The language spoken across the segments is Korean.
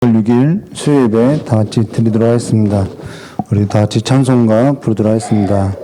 6일 수요예배 다 같이 드리도록 하겠습니다. 우리 다 같이 찬송가 부르도록 하겠습니다.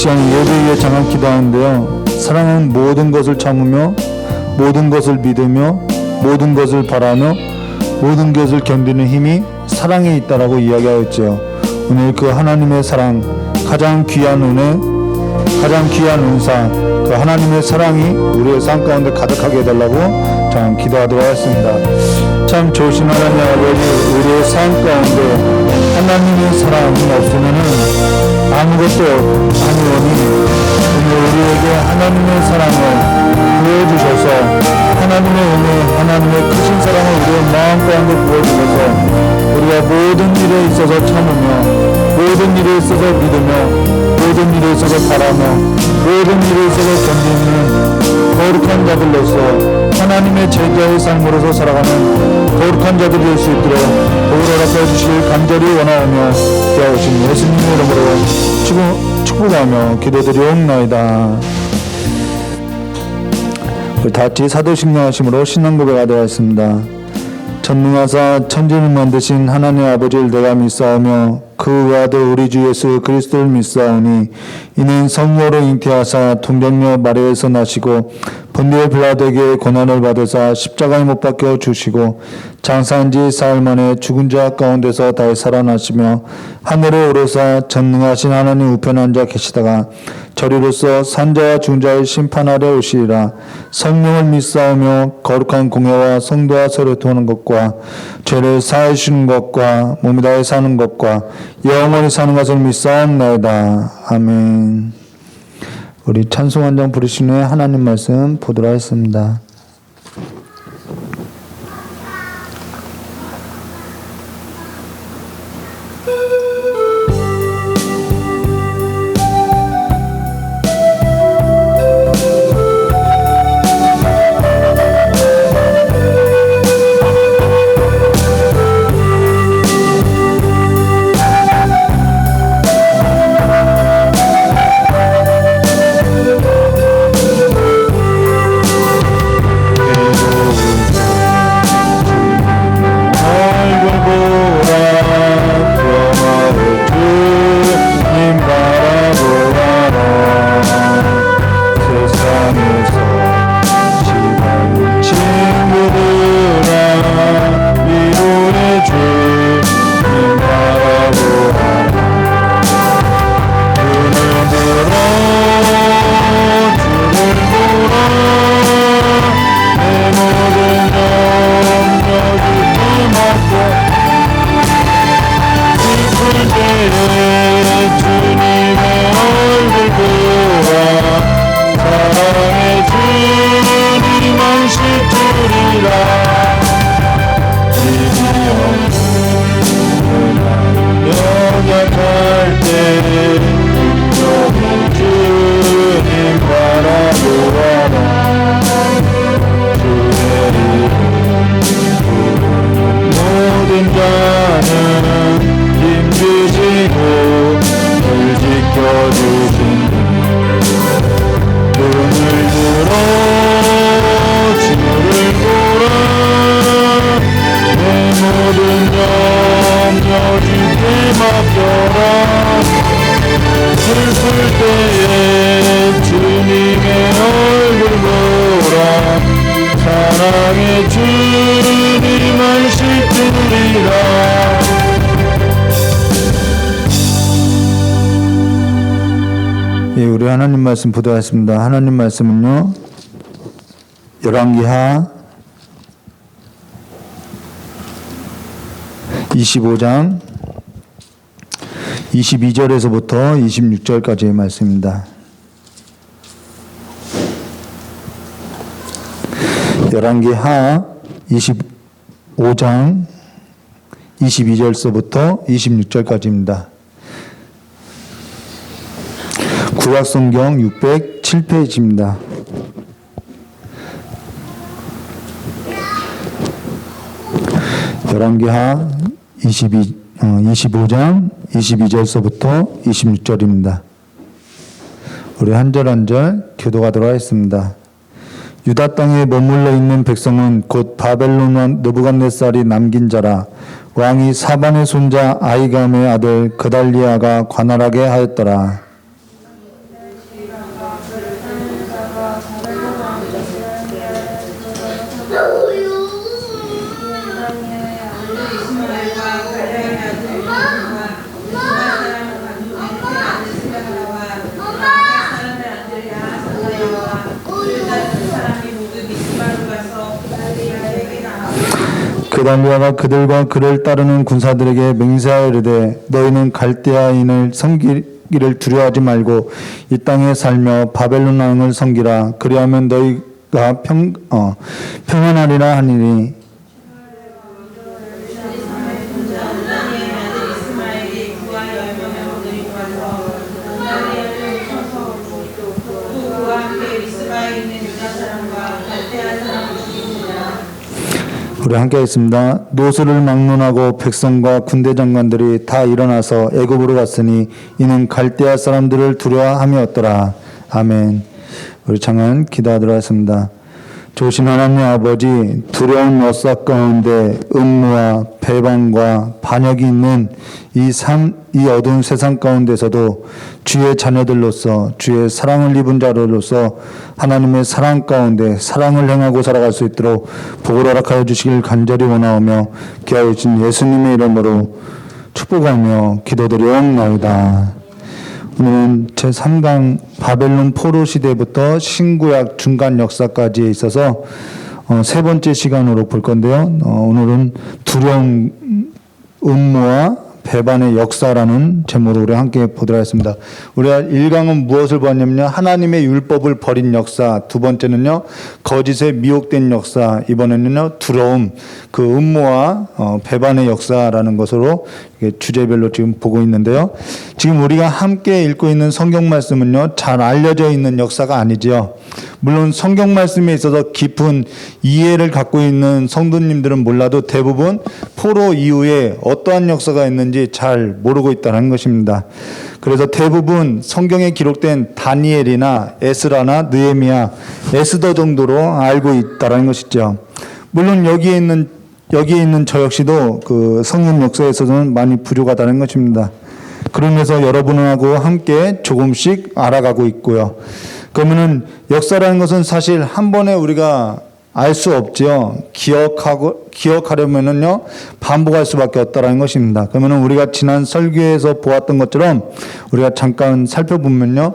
시간 예배 위해 잠깐 기도하는데요. 사랑은 모든 것을 참으며 모든 것을 믿으며 모든 것을 바라며 모든 것을 견디는 힘이 사랑에 있다라고 이야기하였지요. 오늘 그 하나님의 사랑, 가장 귀한 은혜, 가장 귀한 은사, 그 하나님의 사랑이 우리의 삶 가운데 가득하게 해달라고 참 기도하도록 하겠습니다. 참 좋으신 하나님 아버지, 우리의 삶 가운데 하나님의 사랑이 없으면은 아무것도 아니오니 오늘 우리에게 하나님의 사랑을 부어주셔서 하나님의 은혜, 하나님의 크신 사랑을 우리의 마음 가운데 부어주셔서 우리가 모든 일에 있어서 참으며 모든 일에 있어서 믿으며 모든 일에 있어서 바라며 모든 일에 있어서 견디는 거룩한 자들로서 하나님의 제자의 삶으로서 살아가는 거룩한 자들이 될 수 있도록 복을 허락해 주실 간절히 원하오며 기하오신 예수님의 이름으로 축복하며 기도드리옵나이다. 우리 다같이 사도신령하심으로 신앙 고백하도록 하겠습니다. 전능하사 천지를 만드신 하나님 아버지를 내가 믿사오며 그 외아들 우리 주 예수 그리스도를 믿사오니 이는 성모로 잉태하사 동정녀 마리아에서 나시고 본디오 빌라도에게 고난을 받으사 십자가에 못 박혀 주시고 장사한 지 사흘 만에 죽은 자 가운데서 다시 살아나시며 하늘에 오르사 전능하신 하나님 우편에 앉아 계시다가 저리로서 산자와 죽은 자를 심판하려 오시리라. 성령을 믿사오며 거룩한 공회와 성도와 서로 통하는 것과 죄를 사해 주시는 것과 몸이 다해 사는 것과 영원히 사는 것을 믿사옵나이다. 아멘. 우리 찬송 한 장 부르신 후에 하나님 말씀 보도록 하겠습니다. 예, 우리 하나님 말씀 보도하겠습니다. 하나님 말씀은요, 열왕기하 25장 22절에서부터 26절까지의 말씀입니다. 열왕기하 25장 22절서부터 26절까지입니다. 구약성경 607페이지입니다. 열왕기하 25장 22절서부터 26절입니다. 우리 한 절 한 절 교도하도록 하겠습니다. 유다 땅에 머물러 있는 백성은 곧 바벨론 왕 느부갓네살이 남긴 자라. 왕이 사반의 손자 아히감의 아들 그달리아가 관할하게 하였더라. 게달리아가 그들과 그를 따르는 군사들에게 맹세하여 이르되 너희는 갈대아인을 섬기기를 두려워하지 말고 이 땅에 살며 바벨론 왕을 섬기라. 그리하면 너희가 평안하리라 하니니 우리 함께 하겠습니다. 노수를 막론하고 백성과 군대 장관들이 다 일어나서 애굽으로 갔으니 이는 갈대아 사람들을 두려워함이었더라. 아멘. 우리 잠깐 기도하도록 하겠습니다. 좋으신 하나님 아버지, 두려운 역사 가운데 음모와 배반과 반역이 있는 이 어두운 세상 가운데서도 주의 자녀들로서 주의 사랑을 입은 자로서 하나님의 사랑 가운데 사랑을 행하고 살아갈 수 있도록 복을 허락하여 주시길 간절히 원하오며 귀하여 주신 예수님의 이름으로 축복하며 기도드리옵나이다. 오늘은 제3강 바벨론 포로 시대부터 신구약 중간 역사까지에 있어서 세 번째 시간으로 볼 건데요. 오늘은 두려운 음모와 배반의 역사라는 제목으로 우리 함께 보도록 하겠습니다. 우리가 1강은 무엇을 보았냐면요. 하나님의 율법을 버린 역사. 두 번째는요. 거짓에 미혹된 역사. 이번에는요. 두려움, 그 음모와 배반의 역사라는 것으로 주제별로 지금 보고 있는데요. 지금 우리가 함께 읽고 있는 성경 말씀은요. 잘 알려져 있는 역사가 아니죠. 물론 성경 말씀에 있어서 깊은 이해를 갖고 있는 성도님들은 몰라도 대부분 포로 이후에 어떠한 역사가 있는지 잘 모르고 있다는 것입니다. 그래서 대부분 성경에 기록된 다니엘이나 에스라나 느헤미야, 에스더 정도로 알고 있다는 것이죠. 물론 여기에 있는 저 역시도 그 성경 역사에서는 많이 부족하다는 것입니다. 그러면서 여러분하고 함께 조금씩 알아가고 있고요. 그러면은 역사라는 것은 사실 한 번에 우리가 알 수 없죠. 기억하려면은요, 반복할 수밖에 없다라는 것입니다. 그러면은 우리가 지난 설교에서 보았던 것처럼 우리가 잠깐 살펴보면요.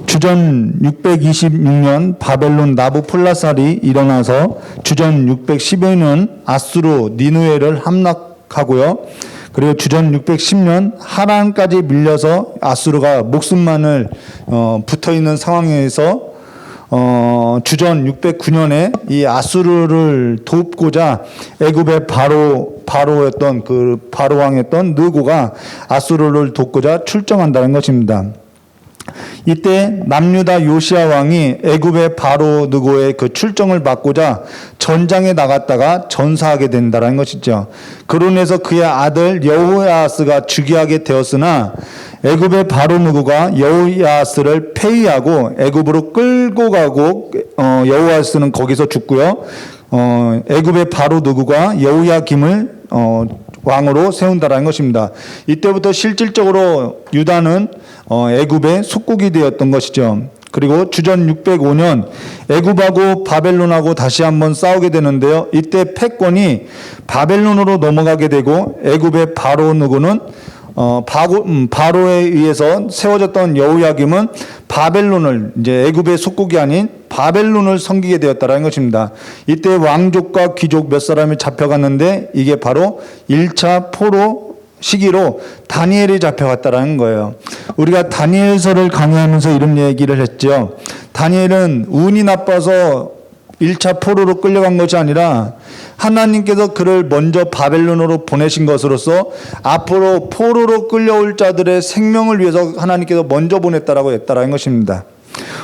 주전 626년 바벨론 나부폴라살이 일어나서 주전 612년 아수르 니누에를 함락하고요. 그리고 주전 610년 하란까지 밀려서 아수르가 목숨만을 붙어 있는 상황에서 주전 609년에 이 아수르를 돕고자 애굽의 바로였던 그 바로왕이었던 느고가 아수르를 돕고자 출정한다는 것입니다. 이때 남유다 요시야 왕이 애굽의 바로 느고의 그 출정을 받고자 전장에 나갔다가 전사하게 된다는 것이죠. 그로 인해서 그의 아들 여호야스가 즉위하게 되었으나 애굽의 바로 느고가 여호야스를 폐위하고 애굽으로 끌고 가고 여호야스는 거기서 죽고요. 애굽의 바로 느고가 여호야김을 왕으로 세운다라는 것입니다. 이때부터 실질적으로 유다는 애굽의 속국이 되었던 것이죠. 그리고 주전 605년 애굽하고 바벨론하고 다시 한번 싸우게 되는데요. 이때 패권이 바벨론으로 넘어가게 되고 애굽의 바로 느고는 바로에 의해서 세워졌던 여호야김은 바벨론을 이제 애굽의 속국이 아닌 바벨론을 섬기게 되었다라는 것입니다. 이때 왕족과 귀족 몇 사람이 잡혀갔는데 이게 바로 1차 포로 시기로 다니엘이 잡혀갔다라는 거예요. 우리가 다니엘서를 강의하면서 이런 얘기를 했죠. 다니엘은 운이 나빠서 1차 포로로 끌려간 것이 아니라 하나님께서 그를 먼저 바벨론으로 보내신 것으로서 앞으로 포로로 끌려올 자들의 생명을 위해서 하나님께서 먼저 보냈다라고 했다라는 것입니다.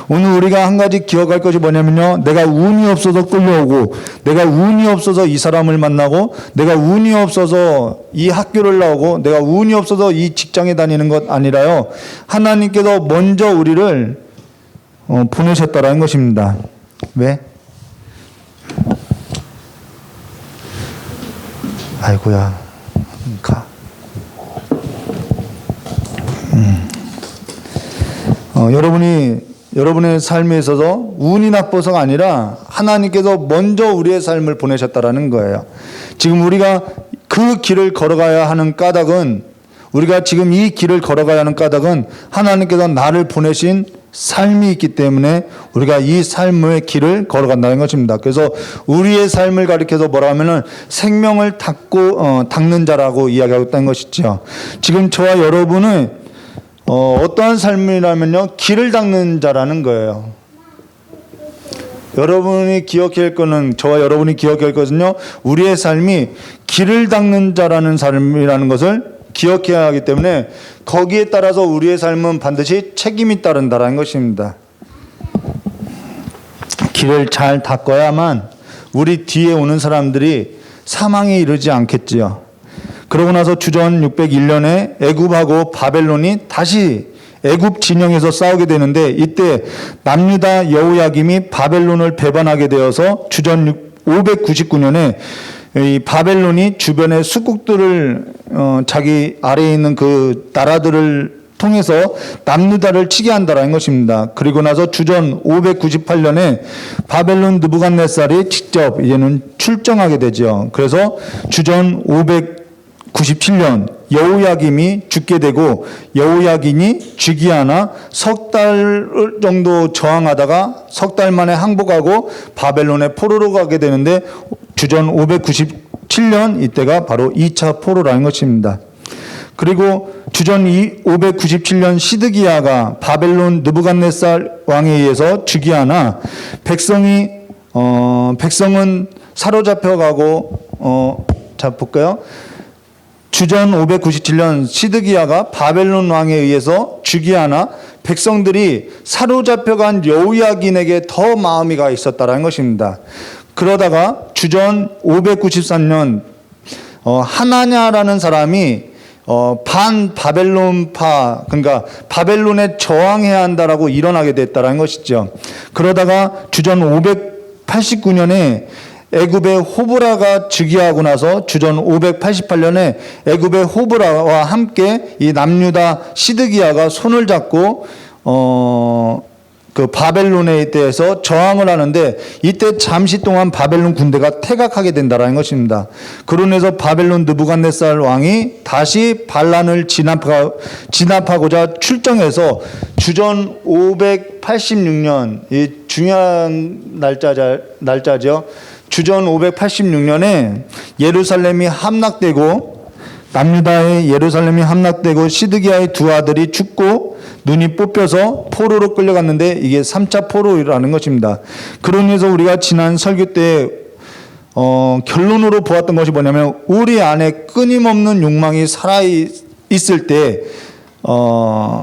오늘 우리가 한 가지 기억할 것이 뭐냐면요. 내가 운이 없어서 끌려오고 내가 운이 없어서 이 사람을 만나고 내가 운이 없어서 이 학교를 나오고 내가 운이 없어서 이 직장에 다니는 것 아니라요. 하나님께서 먼저 우리를 보내셨다라는 것입니다. 왜? 아이고야, 가. 여러분의 삶에 있어서 운이 나빠서가 아니라 하나님께서 먼저 우리의 삶을 보내셨다라는 거예요. 지금 우리가 그 길을 걸어가야 하는 까닭은 우리가 지금 이 길을 걸어가야 하는 까닭은 하나님께서 나를 보내신 삶이 있기 때문에 우리가 이 삶의 길을 걸어간다는 것입니다. 그래서 우리의 삶을 가리켜서 뭐라 하면은 생명을 닦는 자라고 이야기하고 있다는 것이죠. 지금 저와 여러분은 어떠한 삶이라면요, 길을 닦는 자라는 거예요. 여러분이 기억해야 할 거는, 저와 여러분이 기억해야 할 것은요, 우리의 삶이 길을 닦는 자라는 삶이라는 것을 기억해야 하기 때문에 거기에 따라서 우리의 삶은 반드시 책임이 따른다는 것입니다. 길을 잘 닦아야만 우리 뒤에 오는 사람들이 사망에 이르지 않겠지요. 그러고 나서 주전 601년에 애굽하고 바벨론이 다시 애굽 진영에서 싸우게 되는데, 이때 남유다 여호야김이 바벨론을 배반하게 되어서 주전 599년에 이 바벨론이 주변의 수국들을 자기 아래에 있는 그 나라들을 통해서 남유다를 치게 한다는 것입니다. 그리고 나서 주전 598년에 바벨론 느부갓네살이 직접 이제는 출정하게 되죠. 그래서 주전 597년 여호야김이 죽게 되고, 여호야김이 즉위하나 석 달 정도 저항하다가 석 달 만에 항복하고 바벨론에 포로로 가게 되는데, 주전 597년 이때가 바로 2차 포로라는 것입니다. 그리고 주전 597년 시드기야가 바벨론 느부갓네살 왕에 의해서 즉위하나 백성은 사로잡혀가고 자 볼까요? 주전 597년 시드기야가 바벨론 왕에 의해서 즉위하나 백성들이 사로잡혀간 여호야긴에게 더 마음이 가 있었다는 것입니다. 그러다가 주전 593년 하나냐라는 사람이 반 바벨론파, 그러니까 바벨론에 저항해야 한다라고 일어나게 됐다는 것이죠. 그러다가 주전 589년에 애굽의 호브라가 즉위하고 나서 주전 588년에 애굽의 호브라와 함께 이 남유다 시드기야가 손을 잡고 그 바벨론에 대해서 저항을 하는데, 이때 잠시 동안 바벨론 군대가 퇴각하게 된다는 것입니다. 그로 인해서 바벨론 느부갓네살 왕이 다시 반란을 진압하고자 출정해서 주전 586년, 이 중요한 날짜죠. 주전 586년에 예루살렘이 함락되고, 남유다의 예루살렘이 함락되고 시드기야의 두 아들이 죽고 눈이 뽑혀서 포로로 끌려갔는데, 이게 3차 포로라는 것입니다. 그로 인해서 우리가 지난 설교 때 결론으로 보았던 것이 뭐냐면, 우리 안에 끊임없는 욕망이 살아있을 때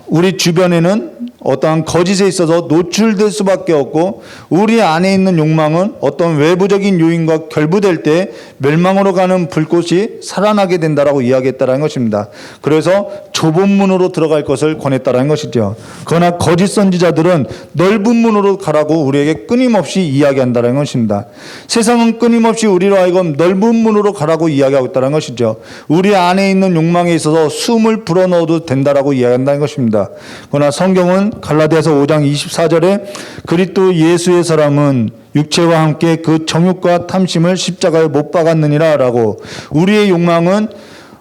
우리 주변에는 어떠한 거짓에 있어서 노출될 수밖에 없고, 우리 안에 있는 욕망은 어떤 외부적인 요인과 결부될 때 멸망으로 가는 불꽃이 살아나게 된다라고 이야기했다는 것입니다. 그래서 좁은 문으로 들어갈 것을 권했다는 것이죠. 그러나 거짓 선지자들은 넓은 문으로 가라고 우리에게 끊임없이 이야기한다는 것입니다. 세상은 끊임없이 우리로 하여금 넓은 문으로 가라고 이야기하고 있다는 것이죠. 우리 안에 있는 욕망에 있어서 숨을 불어넣어도 된다라고 이야기한다는 것입니다. 그러나 성경은 갈라디아서 5장 24절에 그리스도 예수의 사람은 육체와 함께 그 정욕과 탐심을 십자가에 못 박았느니라 라고, 우리의 욕망은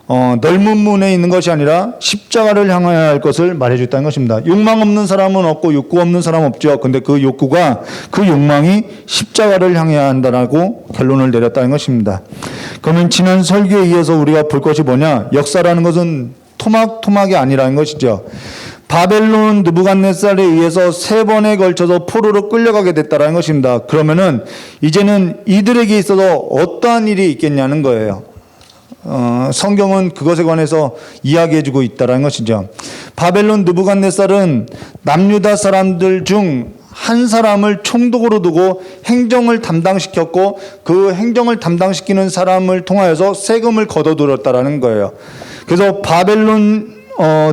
넓은 문에 있는 것이 아니라 십자가를 향해야 할 것을 말해줬다는 것입니다. 욕망 없는 사람은 없고 욕구 없는 사람은 없죠. 근데 그 욕망이 십자가를 향해야 한다라고 결론을 내렸다는 것입니다. 그러면 지난 설교에 이어서 우리가 볼 것이 뭐냐? 역사라는 것은 토막토막이 아니라는 것이죠. 바벨론 느부갓네살에 의해서 3번에 걸쳐서 포로로 끌려가게 됐다는 것입니다. 그러면은 이제는 이들에게 있어서 어떠한 일이 있겠냐는 거예요. 성경은 그것에 관해서 이야기해주고 있다는 것이죠. 바벨론 느부갓네살은 남유다 사람들 중 한 사람을 총독으로 두고 행정을 담당시켰고, 그 행정을 담당시키는 사람을 통하여서 세금을 거둬들였다는 거예요. 그래서 바벨론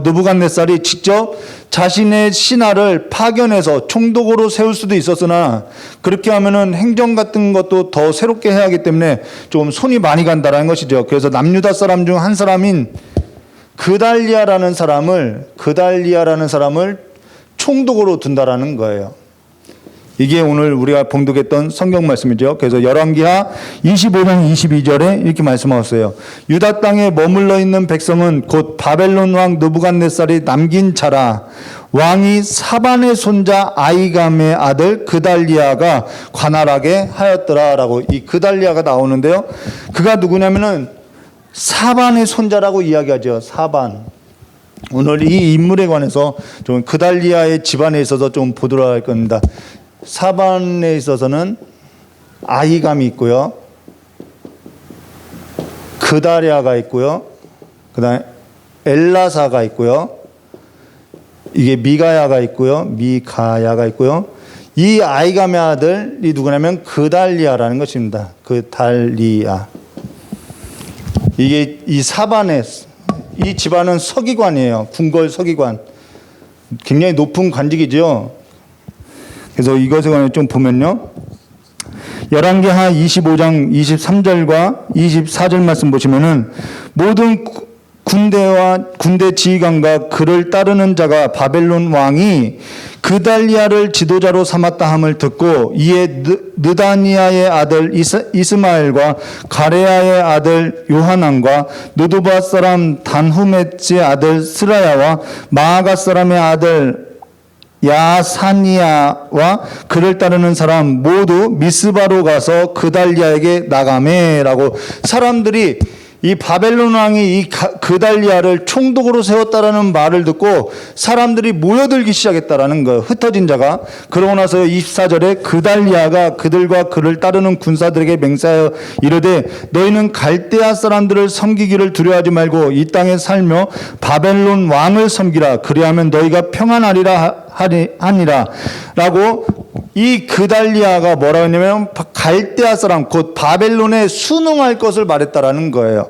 느부갓네살이 직접 자신의 신하를 파견해서 총독으로 세울 수도 있었으나, 그렇게 하면은 행정 같은 것도 더 새롭게 해야 하기 때문에 좀 손이 많이 간다는 것이죠. 그래서 남유다 사람 중 한 사람인 그달리아라는 사람을 총독으로 둔다라는 거예요. 이게 오늘 우리가 봉독했던 성경 말씀이죠. 그래서 열왕기하 25장 22절에 이렇게 말씀하셨어요. 유다 땅에 머물러 있는 백성은 곧 바벨론 왕 느부갓네살이 남긴 자라. 왕이 사반의 손자 아이감의 아들 그달리아가 관할하게 하였더라라고 이 그달리아가 나오는데요. 그가 누구냐면은 사반의 손자라고 이야기하죠. 사반. 오늘 이 인물에 관해서 좀 그달리아의 집안에 있어서 좀 보도록 할 겁니다. 사반에 있어서는 아이감이 있고요. 그달리아가 있고요. 그다음에 엘라사가 있고요. 이게 미가야가 있고요. 미가야가 있고요. 이 아이감의 아들이 누구냐면 그달리아라는 것입니다. 그달리아. 이게 이 사반의 이 집안은 서기관이에요. 궁궐 서기관. 굉장히 높은 관직이죠. 그래서 이것에 관해 좀 보면요. 열왕기하 25장 23절과 24절 말씀 보시면은 모든 군대와 군대 지휘관과 그를 따르는 자가 바벨론 왕이 그달리아를 지도자로 삼았다 함을 듣고 이에 느다니아의 아들 이스마엘과 가레아의 아들 요하난과 느도바 사람 단후메츠의 아들 스라야와 마아가 사람의 아들 야사니아와 그를 따르는 사람 모두 미스바로 가서 그달리아에게 나가매라고 사람들이 이 바벨론 왕이 이 그달리아를 총독으로 세웠다라는 말을 듣고 사람들이 모여들기 시작했다라는 거예요. 흩어진 자가. 그러고 나서 24절에 그달리아가 그들과 그를 따르는 군사들에게 맹세하여 이르되 너희는 갈대아 사람들을 섬기기를 두려워하지 말고 이 땅에 살며 바벨론 왕을 섬기라. 그리하면 너희가 평안하리라 하니라 라고 이 그달리아가 뭐라고 했냐면 갈대아 사람 곧 바벨론에 순응할 것을 말했다라는 거예요.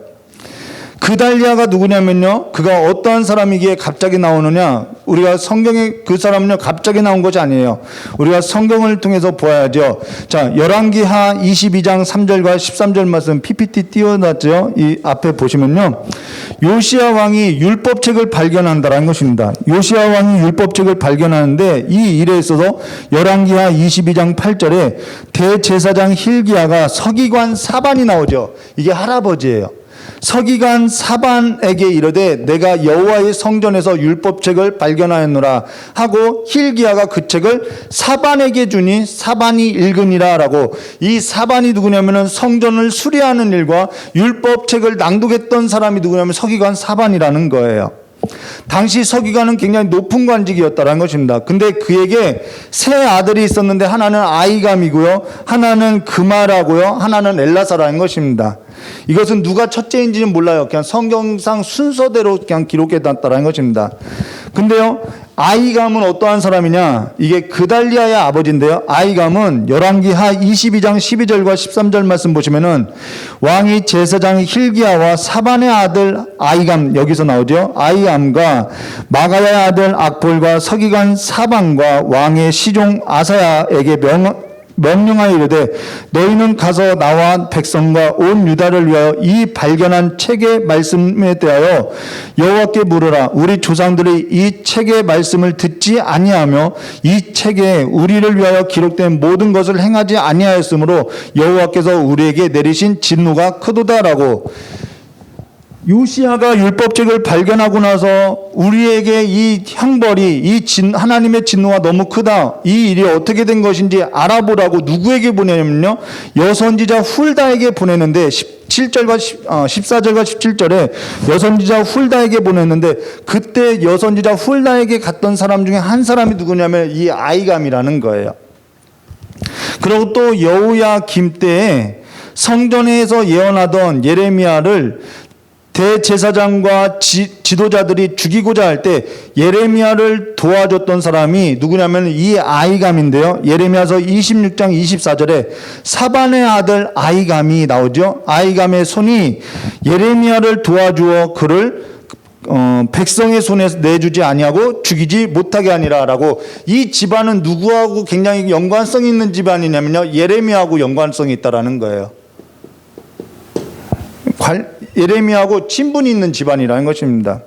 그달리아가 누구냐면요. 그가 어떠한 사람이기에 갑자기 나오느냐. 우리가 성경에 그 사람은요. 갑자기 나온 것이 아니에요. 우리가 성경을 통해서 보아야죠. 자, 열왕기하 22장 3절과 13절 말씀 PPT 띄워놨죠. 이 앞에 보시면요. 요시야 왕이 율법책을 발견한다라는 것입니다. 요시야 왕이 율법책을 발견하는데 이 일에 있어서 열왕기하 22장 8절에 대제사장 힐기야가 서기관 사반이 나오죠. 이게 할아버지예요. 서기관 사반에게 이르되 내가 여호와의 성전에서 율법책을 발견하였노라 하고 힐기야가 그 책을 사반에게 주니 사반이 읽으니라 라고 이 사반이 누구냐면은 성전을 수리하는 일과 율법책을 낭독했던 사람이 누구냐면 서기관 사반이라는 거예요. 당시 서기관은 굉장히 높은 관직이었다는 것입니다. 근데 그에게 세 아들이 있었는데 하나는 아이감이고요. 하나는 그마라고요. 하나는 엘라사라는 것입니다. 이것은 누가 첫째인지는 몰라요. 그냥 성경상 순서대로 그냥 기록해놨다는 것입니다. 근데요, 아이감은 어떠한 사람이냐? 이게 그달리아의 아버지인데요. 아이감은 열왕기하 22장 12절과 13절 말씀 보시면은 왕이 제사장 힐기야와 사반의 아들 아이감 여기서 나오죠. 아이감과 마가야의 아들 악볼과 서기관 사반과 왕의 시종 아사야에게 명령하여 이르되 너희는 가서 나와 백성과 온 유다를 위하여 이 발견한 책의 말씀에 대하여 여호와께 물으라. 우리 조상들이 이 책의 말씀을 듣지 아니하며 이 책에 우리를 위하여 기록된 모든 것을 행하지 아니하였으므로 여호와께서 우리에게 내리신 진노가 크도다라고. 요시야가 율법책을 발견하고 나서 우리에게 이 형벌이 하나님의 진노가 너무 크다. 이 일이 어떻게 된 것인지 알아보라고 누구에게 보내냐면요. 여선지자 훌다에게 보내는데 14절과 17절에 여선지자 훌다에게 보냈는데 그때 여선지자 훌다에게 갔던 사람 중에 한 사람이 누구냐면 이 아이감이라는 거예요. 그리고 또 여호야김 때에 성전에서 예언하던 예레미야를 대제사장과 지도자들이 죽이고자 할 때 예레미야를 도와줬던 사람이 누구냐면 이 아이감인데요. 예레미야서 26장 24절에 사반의 아들 아이감이 나오죠. 아이감의 손이 예레미야를 도와주어 그를 백성의 손에 내주지 아니하고 죽이지 못하게 하니라라고. 이 집안은 누구하고 굉장히 연관성이 있는 집안이냐면요. 예레미야하고 연관성이 있다라는 거예요. 예레미야하고 친분이 있는 집안이라는 것입니다.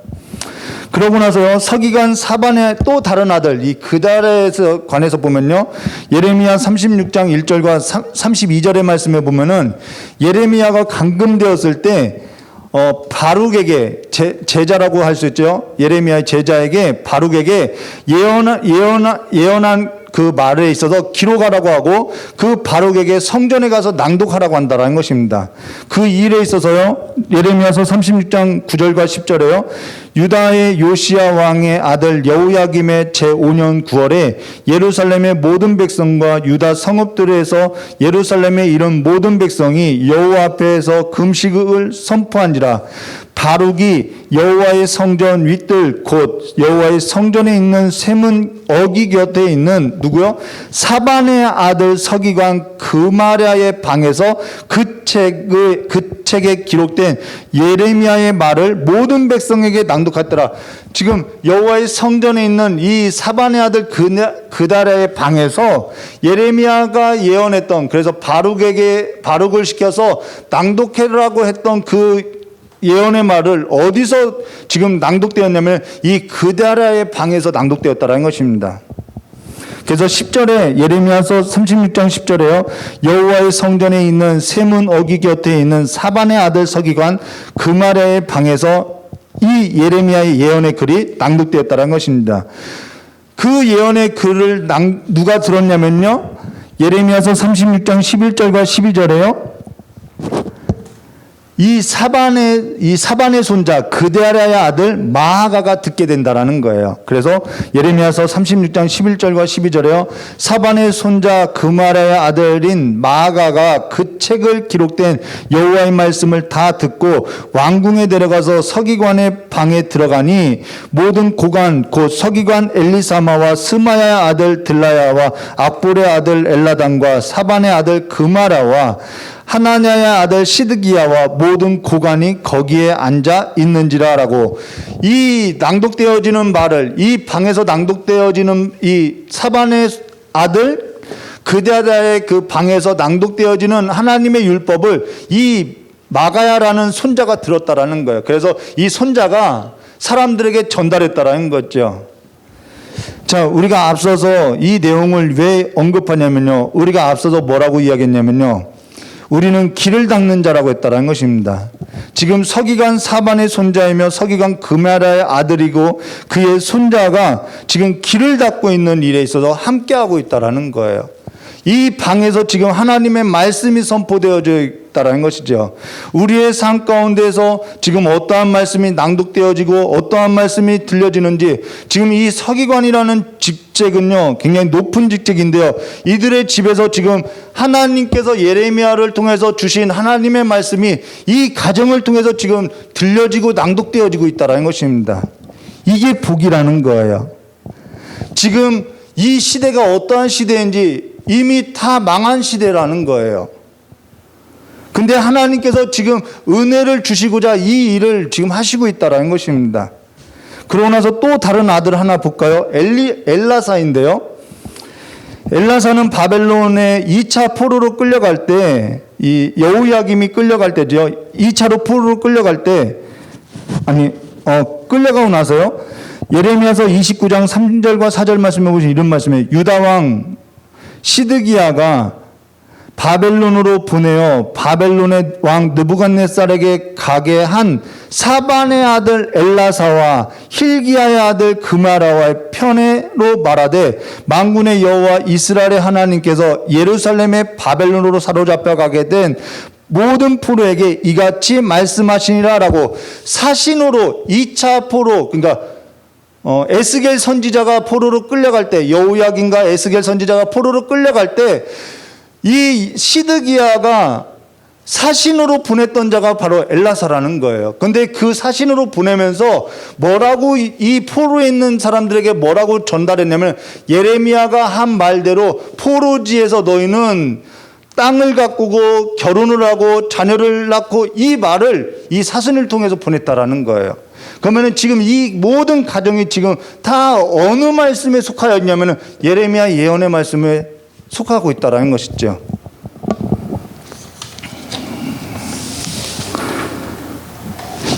그러고 나서요, 서기관 사반의 또 다른 아들, 이 그달에서 관해서 보면요, 예레미야 36장 1절과 32절의 말씀에 보면은 예레미야가 감금되었을 때, 바룩에게, 제자라고 할 수 있죠. 예레미야의 제자에게, 바룩에게 예언한 그 말에 있어서 기록하라고 하고 그 바룩에게 성전에 가서 낭독하라고 한다라는 것입니다. 그 일에 있어서요, 예레미야서 36장 9절과 10절에요. 유다의 요시야 왕의 아들 여호야김의 제5년 9월에 예루살렘의 모든 백성과 유다 성읍들에서 예루살렘에 이른 모든 백성이 여호와 앞에서 금식을 선포한지라. 바룩이 여호와의 성전 윗뜰 곧 여호와의 성전에 있는 샘은 어기 곁에 있는 누구요? 사반의 아들 서기관 그마랴의 방에서 그 책에 기록된 예레미야의 말을 모든 백성에게 낭독했더라. 지금 여호와의 성전에 있는 이 사반의 아들 그다랴의 방에서 예레미야가 예언했던, 그래서 바룩을 시켜서 낭독해라고 했던 그 예언의 말을 어디서 지금 낭독되었냐면 이 그다랴의 방에서 낭독되었다라는 것입니다. 그래서 10절에 예레미야서 36장 10절에요. 여호와의 성전에 있는 샘은 어기 곁에 있는 사반의 아들 서기관 그마랴의 방에서 이 예레미야의 예언의 글이 낭독되었다는 것입니다. 그 예언의 글을 누가 들었냐면요, 예레미야서 36장 11절과 12절에요. 이 사반의 손자 그다랴의 아들 마아가가 듣게 된다라는 거예요. 그래서 예레미야서 36장 11절과 12절에요. 사반의 손자 그마랴의 아들인 마아가가 그 책을 기록된 여호와의 말씀을 다 듣고 왕궁에 데려가서 서기관의 방에 들어가니 모든 고관 곧 서기관 엘리사마와 스마야의 아들 들라야와 악볼의 아들 엘라단과 사반의 아들 그마랴와 하나냐의 아들 시드기야와 모든 고관이 거기에 앉아 있는지라라고, 이 낭독되어지는 말을, 이 방에서 낭독되어지는 이 사반의 아들 그다랴의 그 방에서 낭독되어지는 하나님의 율법을 이 마가야라는 손자가 들었다라는 거예요. 그래서 이 손자가 사람들에게 전달했다라는 거죠. 자, 우리가 앞서서 이 내용을 왜 언급하냐면요, 우리가 앞서서 뭐라고 이야기했냐면요, 우리는 길을 닦는 자라고 했다는 것입니다. 지금 서기관 사반의 손자이며 서기관 그마랴의 아들이고 그의 손자가 지금 길을 닦고 있는 일에 있어서 함께하고 있다는 거예요. 이 방에서 지금 하나님의 말씀이 선포되어져 있다는 것이죠. 우리의 삶 가운데서 지금 어떠한 말씀이 낭독되어지고 어떠한 말씀이 들려지는지, 지금 이 서기관이라는 직책은요 굉장히 높은 직책인데요, 이들의 집에서 지금 하나님께서 예레미야를 통해서 주신 하나님의 말씀이 이 가정을 통해서 지금 들려지고 낭독되어지고 있다는 것입니다. 이게 복이라는 거예요. 지금 이 시대가 어떠한 시대인지 이미 다 망한 시대라는 거예요. 근데 하나님께서 지금 은혜를 주시고자 이 일을 지금 하시고 있다는 것입니다. 그러고 나서 또 다른 아들 하나 볼까요? 엘라사인데요. 엘라사는 바벨론에 2차 포로로 끌려갈 때, 이 여호야김이 끌려갈 때죠. 2차로 포로로 끌려갈 때, 끌려가고 나서요, 예레미야서 29장 3절과 4절 말씀해 보시면 이런 말씀이에요. 유다 왕 시드기야가 바벨론으로 보내어 바벨론의 왕 느부갓네살에게 가게 한 사반의 아들 엘라사와 힐기야의 아들 그마랴와의 편애로 말하되, 만군의 여호와 이스라엘의 하나님께서 예루살렘에 바벨론으로 사로잡혀 가게 된 모든 포로에게 이같이 말씀하시니라라고, 사신으로 2차 포로, 그러니까 에스겔 선지자가 포로로 끌려갈 때, 여호야김과 에스겔 선지자가 포로로 끌려갈 때 이 시드기야가 사신으로 보냈던 자가 바로 엘라사라는 거예요. 근데 그 사신으로 보내면서 뭐라고 이 포로에 있는 사람들에게 뭐라고 전달했냐면, 예레미야가 한 말대로 포로지에서 너희는 땅을 가꾸고 결혼을 하고 자녀를 낳고, 이 말을 이 사신을 통해서 보냈다라는 거예요. 그러면은 지금 이 모든 가정이 지금 다 어느 말씀에 속하였냐면은 예레미야 예언의 말씀에 속하고 있다라는 것이죠.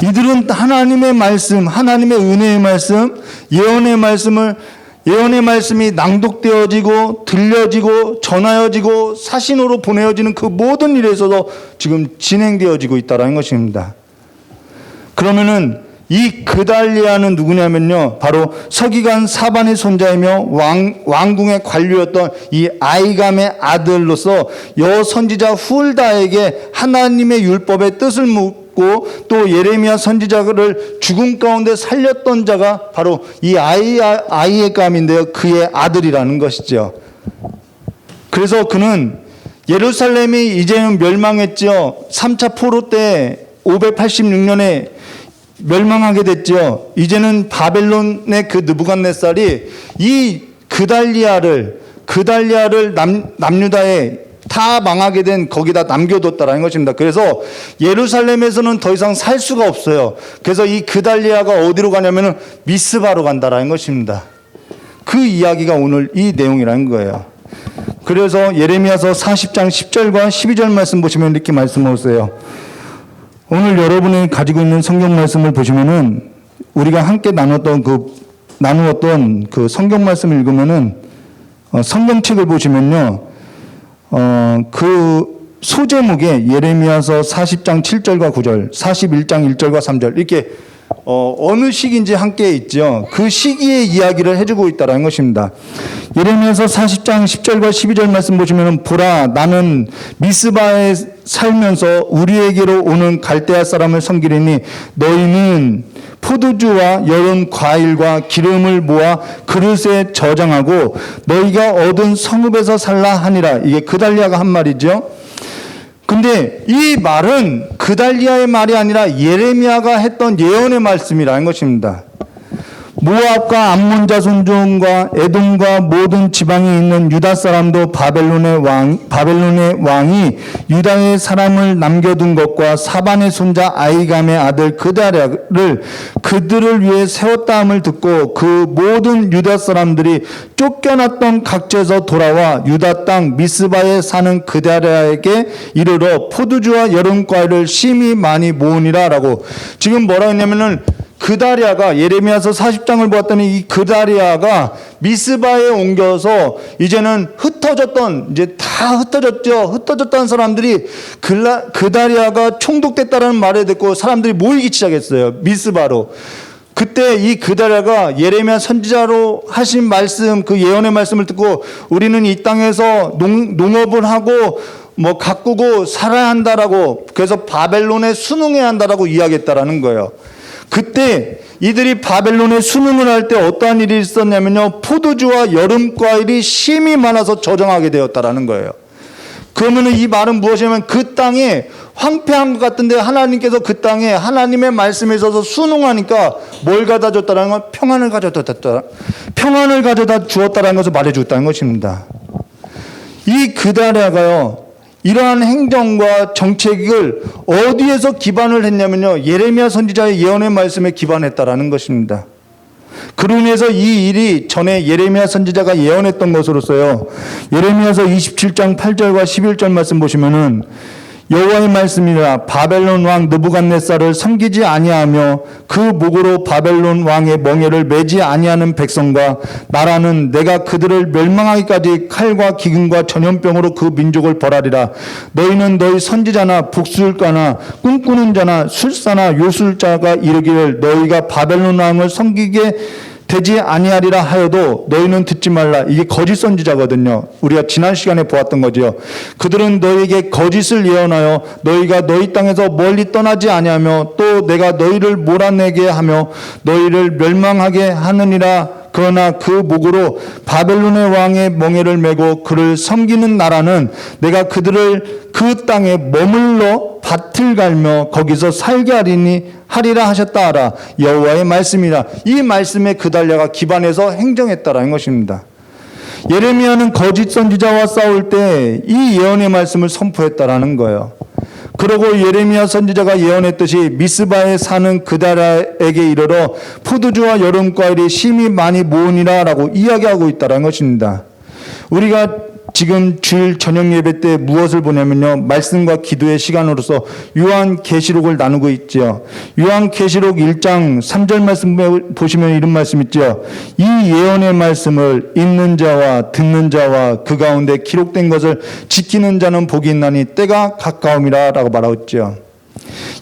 이들은 하나님의 말씀, 하나님의 은혜의 말씀, 예언의 말씀이 낭독되어지고 들려지고 전하여지고 사신으로 보내어지는 그 모든 일에 있어서 지금 진행되어지고 있다는 것입니다. 그러면은 이 그달리아는 누구냐면요, 바로 서기관 사반의 손자이며 왕궁의 관료였던 이 아이감의 아들로서 여선지자 훌다에게 하나님의 율법의 뜻을 묻고 또 예레미야 선지자를 죽음 가운데 살렸던 자가 바로 이 아이감인데요, 그의 아들이라는 것이죠. 그래서 그는 예루살렘이 이제는 멸망했죠. 3차 포로 때 586년에 멸망하게 됐죠. 이제는 바벨론의 그 느부갓네살이 이 그달리아를 남유다에 다 망하게 된 거기다 남겨뒀다라는 것입니다. 그래서 예루살렘에서는 더 이상 살 수가 없어요. 그래서 이 그달리아가 어디로 가냐면은 미스바로 간다라는 것입니다. 그 이야기가 오늘 이 내용이라는 거예요. 그래서 예레미야서 40장 10절과 12절 말씀 보시면 이렇게 말씀하세요. 오늘 여러분이 가지고 있는 성경 말씀을 보시면은 우리가 함께 나누었던 그 성경 말씀을 읽으면은 성경책을 보시면요, 그 소제목에 예레미야서 40장 7절과 9절, 41장 1절과 3절 이렇게 어느 시기인지 함께 있죠. 그 시기의 이야기를 해주고 있다는 것입니다. 예레미야서 40장 10절과 12절 말씀 보시면, 보라, 나는 미스바에 살면서 우리에게로 오는 갈대아 사람을 섬기리니 너희는 포도주와 여름 과일과 기름을 모아 그릇에 저장하고 너희가 얻은 성읍에서 살라 하니라. 이게 그달리아가 한 말이죠. 근데 이 말은 그달리아의 말이 아니라 예레미야가 했던 예언의 말씀이라는 것입니다. 모압과 암몬 자손종과 에돔과 모든 지방에 있는 유다 사람도 바벨론의 왕이 유다의 사람을 남겨둔 것과 사반의 손자 아이감의 아들 그달리아를 그들을 위해 세웠다 함을 듣고 그 모든 유다 사람들이 쫓겨났던 각지에서 돌아와 유다 땅 미스바에 사는 그달리아에게 이르러 포도주와 여름과일을 심히 많이 모으니라 라고. 지금 뭐라 했냐면은 그달리아가, 예레미야서 40장을 보았더니 이 그달리아가 미스바에 옮겨서 이제는 이제 다 흩어졌던 사람들이 그달리아가 총독됐다라는 말을 듣고 사람들이 모이기 시작했어요. 미스바로. 그때 이 그달리아가 예레미야 선지자로 하신 말씀, 그 예언의 말씀을 듣고 우리는 이 땅에서 농업을 하고 가꾸고 살아야 한다라고, 그래서 바벨론에 순응해야 한다라고 이야기했다라는 거예요. 그때 이들이 바벨론에 순응을 할 때 어떠한 일이 있었냐면요, 포도주와 여름과일이 심이 많아서 저장하게 되었다라는 거예요. 그러면 이 말은 무엇이냐면 그 땅에 황폐한 것 같은데 하나님께서 그 땅에 하나님의 말씀에 있어서 순응하니까 뭘 가져다 줬다는 건 평안을 가져다 주었다는 것을 말해주었다는 것입니다. 이 그달리아가요, 이러한 행정과 정책을 어디에서 기반을 했냐면요, 예레미야 선지자의 예언의 말씀에 기반했다라는 것입니다. 그로 인해서 이 일이 전에 예레미야 선지자가 예언했던 것으로서요, 예레미야서 27장 8절과 11절 말씀 보시면은 여호와의 말씀이라, 바벨론 왕 느부갓네살을 섬기지 아니하며 그 목으로 바벨론 왕의 멍에를 매지 아니하는 백성과 나라는 내가 그들을 멸망하기까지 칼과 기근과 전염병으로 그 민족을 벌하리라. 너희는 너희 선지자나 복술가나 꿈꾸는 자나 술사나 요술자가 이르기를 너희가 바벨론 왕을 섬기게 되지 아니하리라 하여도 너희는 듣지 말라. 이게 거짓 선지자거든요. 우리가 지난 시간에 보았던 거죠. 그들은 너희에게 거짓을 예언하여 너희가 너희 땅에서 멀리 떠나지 아니하며 또 내가 너희를 몰아내게 하며 너희를 멸망하게 하느니라. 그러나 그 목으로 바벨론의 왕의 멍에를 메고 그를 섬기는 나라는 내가 그들을 그 땅에 머물러 밭을 갈며 거기서 살게 하리라 하셨다 하라. 여호와의 말씀이라. 이 말씀에 그달리아가 기반해서 행정했다라는 것입니다. 예레미야는 거짓 선지자와 싸울 때 이 예언의 말씀을 선포했다라는 거예요. 그러고 예레미야 선지자가 예언했듯이 미스바에 사는 그달리아에게 이르러 포도주와 여름과일이 심히 많이 모으니라 라고 이야기하고 있다는 것입니다. 우리가 지금 주일 저녁 예배 때 무엇을 보냐면요. 말씀과 기도의 시간으로서 요한계시록을 나누고 있죠. 요한계시록 1장 3절 말씀 보시면 이런 말씀 있죠. 이 예언의 말씀을 읽는 자와 듣는 자와 그 가운데 기록된 것을 지키는 자는 복이 있나니 때가 가까움이라 라고 말하고 있죠.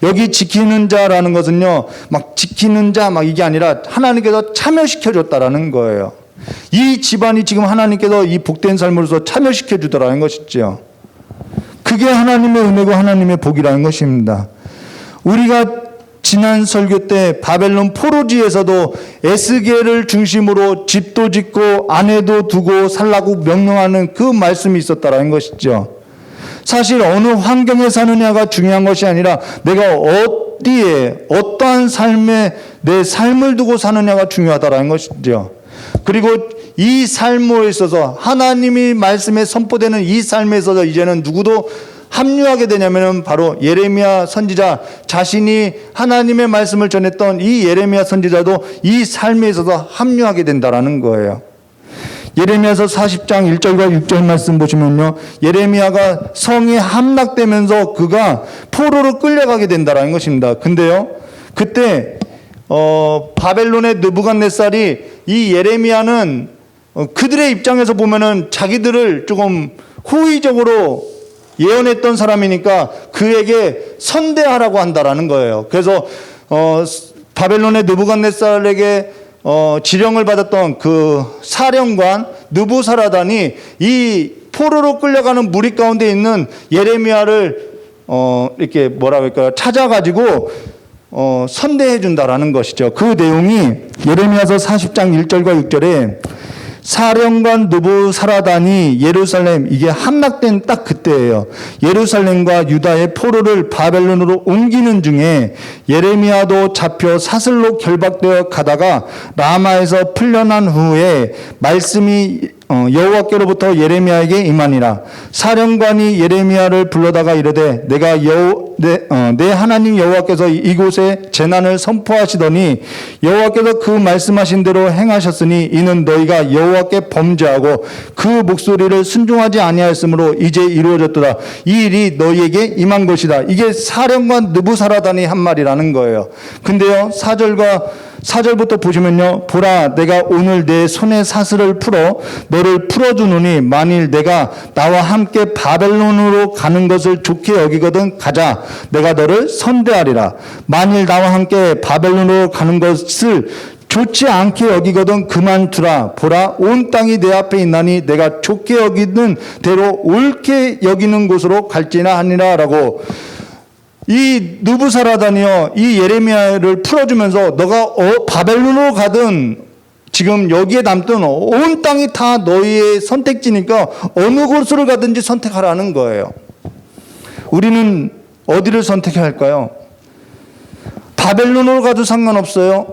여기 지키는 자라는 것은요, 막 지키는 자 막 이게 아니라 하나님께서 참여시켜줬다라는 거예요. 이 집안이 지금 하나님께서 이 복된 삶으로서 참여시켜 주더라는 것이죠. 그게 하나님의 은혜고 하나님의 복이라는 것입니다. 우리가 지난 설교 때 바벨론 포로지에서도 에스겔을 중심으로 집도 짓고 아내도 두고 살라고 명령하는 그 말씀이 있었다라는 것이죠. 사실 어느 환경에 사느냐가 중요한 것이 아니라 내가 어디에 어떠한 삶에 내 삶을 두고 사느냐가 중요하다라는 것이죠. 그리고 이 삶에 있어서 하나님이 말씀에 선포되는 이 삶에 있어서 이제는 누구도 합류하게 되냐면은 바로 예레미야 선지자 자신이 하나님의 말씀을 전했던 이 예레미야 선지자도 이 삶에 있어서 합류하게 된다라는 거예요. 예레미야서 40장 1절과 6절 말씀 보시면요. 예레미야가 성에 함락되면서 그가 포로로 끌려가게 된다라는 것입니다. 근데요. 그때 바벨론의 느부갓네살이 이 예레미야는 그들의 입장에서 보면은 자기들을 조금 호의적으로 예언했던 사람이니까 그에게 선대하라고 한다라는 거예요. 그래서 바벨론의 느부갓네살에게 지령을 받았던 그 사령관 느부사라단이 이 포로로 끌려가는 무리 가운데 있는 예레미야를 이렇게 뭐라고 할까요? 찾아가지고 선대해 준다라는 것이죠. 그 내용이 예레미야서 40장 1절과 6절에 사령관 느부사라단이 예루살렘, 이게 함락된 딱 그때예요. 예루살렘과 유다의 포로를 바벨론으로 옮기는 중에 예레미야도 잡혀 사슬로 결박되어 가다가 라마에서 풀려난 후에 말씀이 여호와께로부터 예레미야에게 임하니라. 사령관이 예레미야를 불러다가 이르되 내가 내 하나님 여호와께서 이곳에 재난을 선포하시더니 여호와께서 그 말씀하신 대로 행하셨으니 이는 너희가 여호와께 범죄하고 그 목소리를 순종하지 아니하였으므로 이제 이루어졌도다. 이 일이 너희에게 임한 것이다. 이게 사령관 느부사라단이 한 말이라는 거예요. 근데요 4절부터 보시면요. 보라 내가 오늘 내 손에 사슬을 풀어 너를 풀어주노니 만일 내가 나와 함께 바벨론으로 가는 것을 좋게 여기거든 가자. 내가 너를 선대하리라. 만일 나와 함께 바벨론으로 가는 것을 좋지 않게 여기거든 그만두라. 보라 온 땅이 내 앞에 있나니 내가 좋게 여기는 대로 옳게 여기는 곳으로 갈지나 하니라 라고 이 느부사라단이요 이 예레미야를 풀어주면서 너가 바벨론으로 가든 지금 여기에 남든 온 땅이 다 너희의 선택지니까 어느 곳으로 가든지 선택하라는 거예요. 우리는 어디를 선택해야 할까요? 바벨론으로 가도 상관없어요.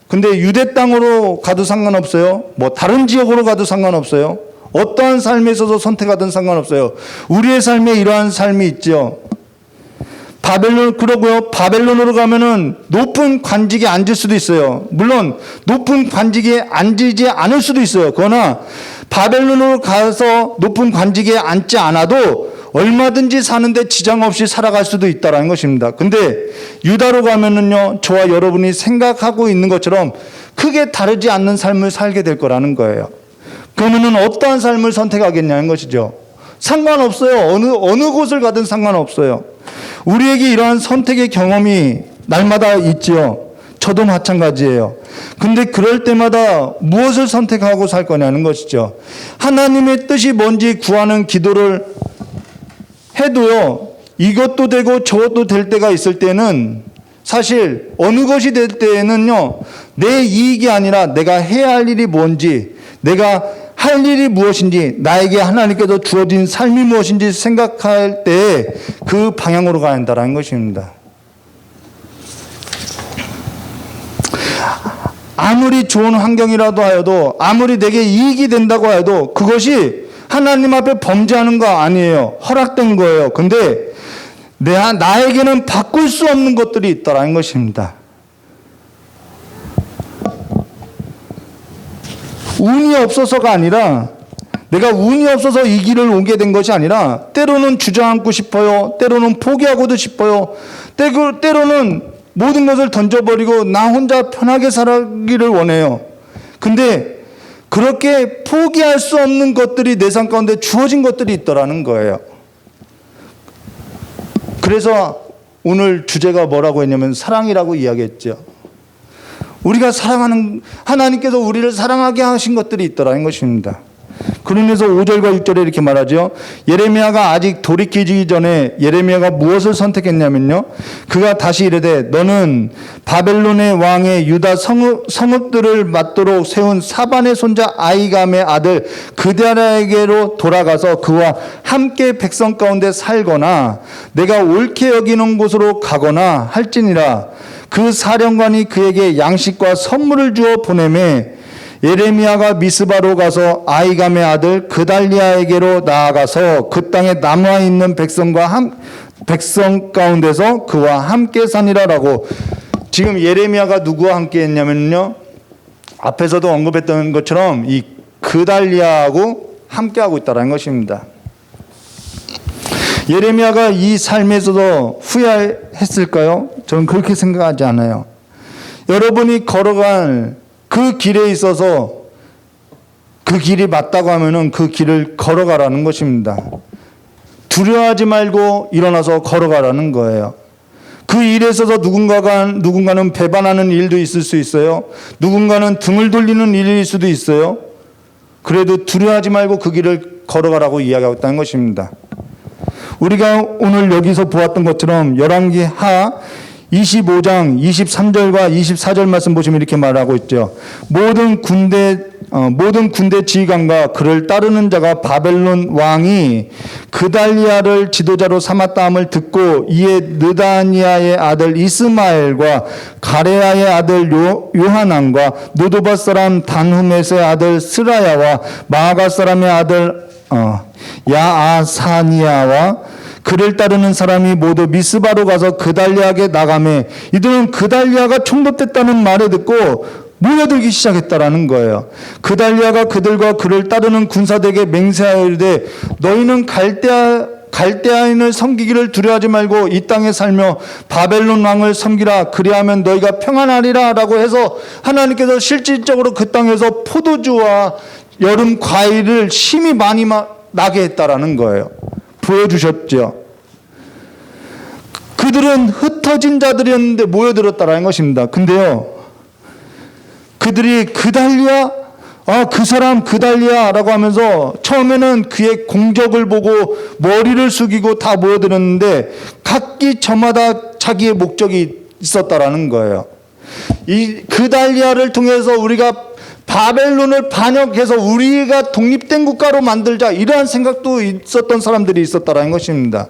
근데 유대 땅으로 가도 상관없어요. 뭐 다른 지역으로 가도 상관없어요. 어떠한 삶에 있어서 선택하든 상관없어요. 우리의 삶에 이러한 삶이 있죠. 그러고요. 바벨론으로 가면은 높은 관직에 앉을 수도 있어요. 물론 높은 관직에 앉지 않을 수도 있어요. 그러나 바벨론으로 가서 높은 관직에 앉지 않아도 얼마든지 사는데 지장 없이 살아갈 수도 있다라는 것입니다. 근데 유다로 가면은요, 저와 여러분이 생각하고 있는 것처럼 크게 다르지 않는 삶을 살게 될 거라는 거예요. 그러면은 어떠한 삶을 선택하겠냐는 것이죠. 상관없어요. 어느 곳을 가든 상관없어요. 우리에게 이러한 선택의 경험이 날마다 있지요. 저도 마찬가지예요. 근데 그럴 때마다 무엇을 선택하고 살 거냐는 것이죠. 하나님의 뜻이 뭔지 구하는 기도를 해도요, 이것도 되고 저것도 될 때가 있을 때는 사실 어느 것이 될 때에는요, 내 이익이 아니라 내가 해야 할 일이 뭔지, 내가 할 일이 무엇인지, 나에게 하나님께서 주어진 삶이 무엇인지 생각할 때 그 방향으로 가야 한다는 것입니다. 아무리 좋은 환경이라도 하여도, 아무리 내게 이익이 된다고 해도 그것이 하나님 앞에 범죄하는 거 아니에요. 허락된 거예요. 근데 나에게는 바꿀 수 없는 것들이 있다는 것입니다. 운이 없어서가 아니라 내가 운이 없어서 이 길을 오게 된 것이 아니라 때로는 주저앉고 싶어요. 때로는 포기하고도 싶어요. 때로는 모든 것을 던져버리고 나 혼자 편하게 살기를 원해요. 근데 그렇게 포기할 수 없는 것들이 내 삶 가운데 주어진 것들이 있더라는 거예요. 그래서 오늘 주제가 뭐라고 했냐면 사랑이라고 이야기했죠. 우리가 사랑하는, 하나님께서 우리를 사랑하게 하신 것들이 있더라는 것입니다. 그러면서 5절과 6절에 이렇게 말하죠. 예레미야가 아직 돌이키기 전에 예레미야가 무엇을 선택했냐면요, 그가 다시 이르되 너는 바벨론의 왕의 유다 성읍들을 맡도록 세운 사반의 손자 아이감의 아들 그다랴에게로 돌아가서 그와 함께 백성 가운데 살거나 내가 옳게 여기는 곳으로 가거나 할지니라. 그 사령관이 그에게 양식과 선물을 주어 보내매 예레미야가 미스바로 가서 아이감의 아들 그달리아에게로 나아가서 그 땅에 남아 있는 백성 가운데서 그와 함께 사니라라고. 지금 예레미야가 누구와 함께 했냐면요, 앞에서도 언급했던 것처럼 이 그달리아하고 함께 하고 있다는 것입니다. 예레미야가 이 삶에서도 후회했을까요? 저는 그렇게 생각하지 않아요. 여러분이 걸어갈 그 길에 있어서 그 길이 맞다고 하면은 그 길을 걸어가라는 것입니다. 두려워하지 말고 일어나서 걸어가라는 거예요. 그 일에 있어서 누군가는 배반하는 일도 있을 수 있어요. 누군가는 등을 돌리는 일일 수도 있어요. 그래도 두려워하지 말고 그 길을 걸어가라고 이야기하고 있다는 것입니다. 우리가 오늘 여기서 보았던 것처럼 열왕기하 25장 23절과 24절 말씀 보시면 이렇게 말하고 있죠. 모든 군대 지휘관과 그를 따르는 자가 바벨론 왕이 그달리아를 지도자로 삼았다함을 듣고 이에 느다니아의 아들 이스마엘과 가레아의 아들 요하난과 느도바 사람 단후메스의 아들 스라야와 마아가 사람의 아들 야아사니아와 그를 따르는 사람이 모두 미스바로 가서 그달리아에게 나가매 이들은 그달리아가 총독됐다는 말을 듣고 모여들기 시작했다라는 거예요. 그달리아가 그들과 그를 따르는 군사들에게 맹세하여 이르되 너희는 갈대아인을 섬기기를 두려워하지 말고 이 땅에 살며 바벨론 왕을 섬기라. 그리하면 너희가 평안하리라 라고 해서 하나님께서 실질적으로 그 땅에서 포도주와 여름 과일을 심히 많이 나게 했다라는 거예요. 보여주셨죠. 그들은 흩어진 자들이었는데 모여들었다라는 것입니다. 근데요, 그들이 그달리아, 그 사람 그달리아라고 하면서 처음에는 그의 공적을 보고 머리를 숙이고 다 모여들었는데 각기 저마다 자기의 목적이 있었다라는 거예요. 이 그달리아를 통해서 우리가 바벨론을 반역해서 우리가 독립된 국가로 만들자, 이러한 생각도 있었던 사람들이 있었다라는 것입니다.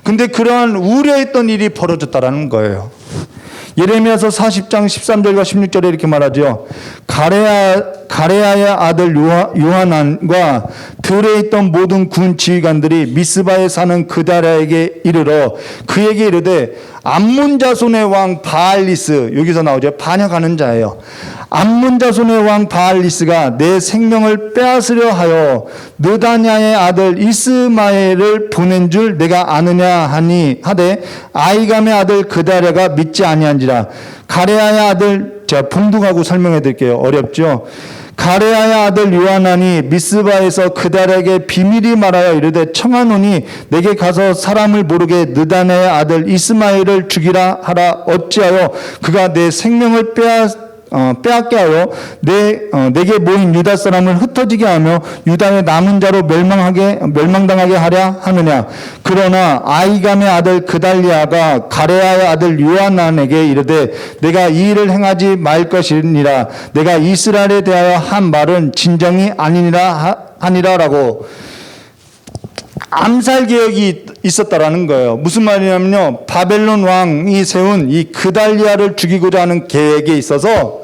근데 그러한 우려했던 일이 벌어졌다라는 거예요. 예레미야서 40장 13절과 16절에 이렇게 말하죠. 가레아의 아들 요하난과 들에 있던 모든 군 지휘관들이 미스바에 사는 그다랴에게 이르러 그에게 이르되 암몬 자손의 왕 바알리스, 여기서 나오죠. 반역하는 자예요. 암몬 자손의 왕 바알리스가 내 생명을 빼앗으려 하여 느다냐의 아들 이스마엘을 보낸 줄 내가 아느냐 하니 하되 아이감의 아들 그다랴가 믿지 아니한지라. 가레아의 아들, 제가 봉독하고 설명해 드릴게요. 어렵죠? 가레아의 아들 요하난이 미스바에서 그달에게 비밀이 말하여 이르되 청하노니 내게 가서 사람을 모르게 느다냐의 아들 이스마엘을 죽이라 하라. 어찌하여 그가 내 생명을 빼앗게 하여 내게 모인 유다 사람을 흩어지게 하며 유다의 남은 자로 멸망당하게 하려 하느냐. 그러나 아이감의 아들 그달리아가 가레아의 아들 요하난에게 이르되 내가 이 일을 행하지 말 것이니라. 내가 이스라엘에 대하여 한 말은 진정이 아니라라고 암살 계획이 있었다라는 거예요. 무슨 말이냐면요, 바벨론 왕이 세운 이 그달리아를 죽이고자 하는 계획에 있어서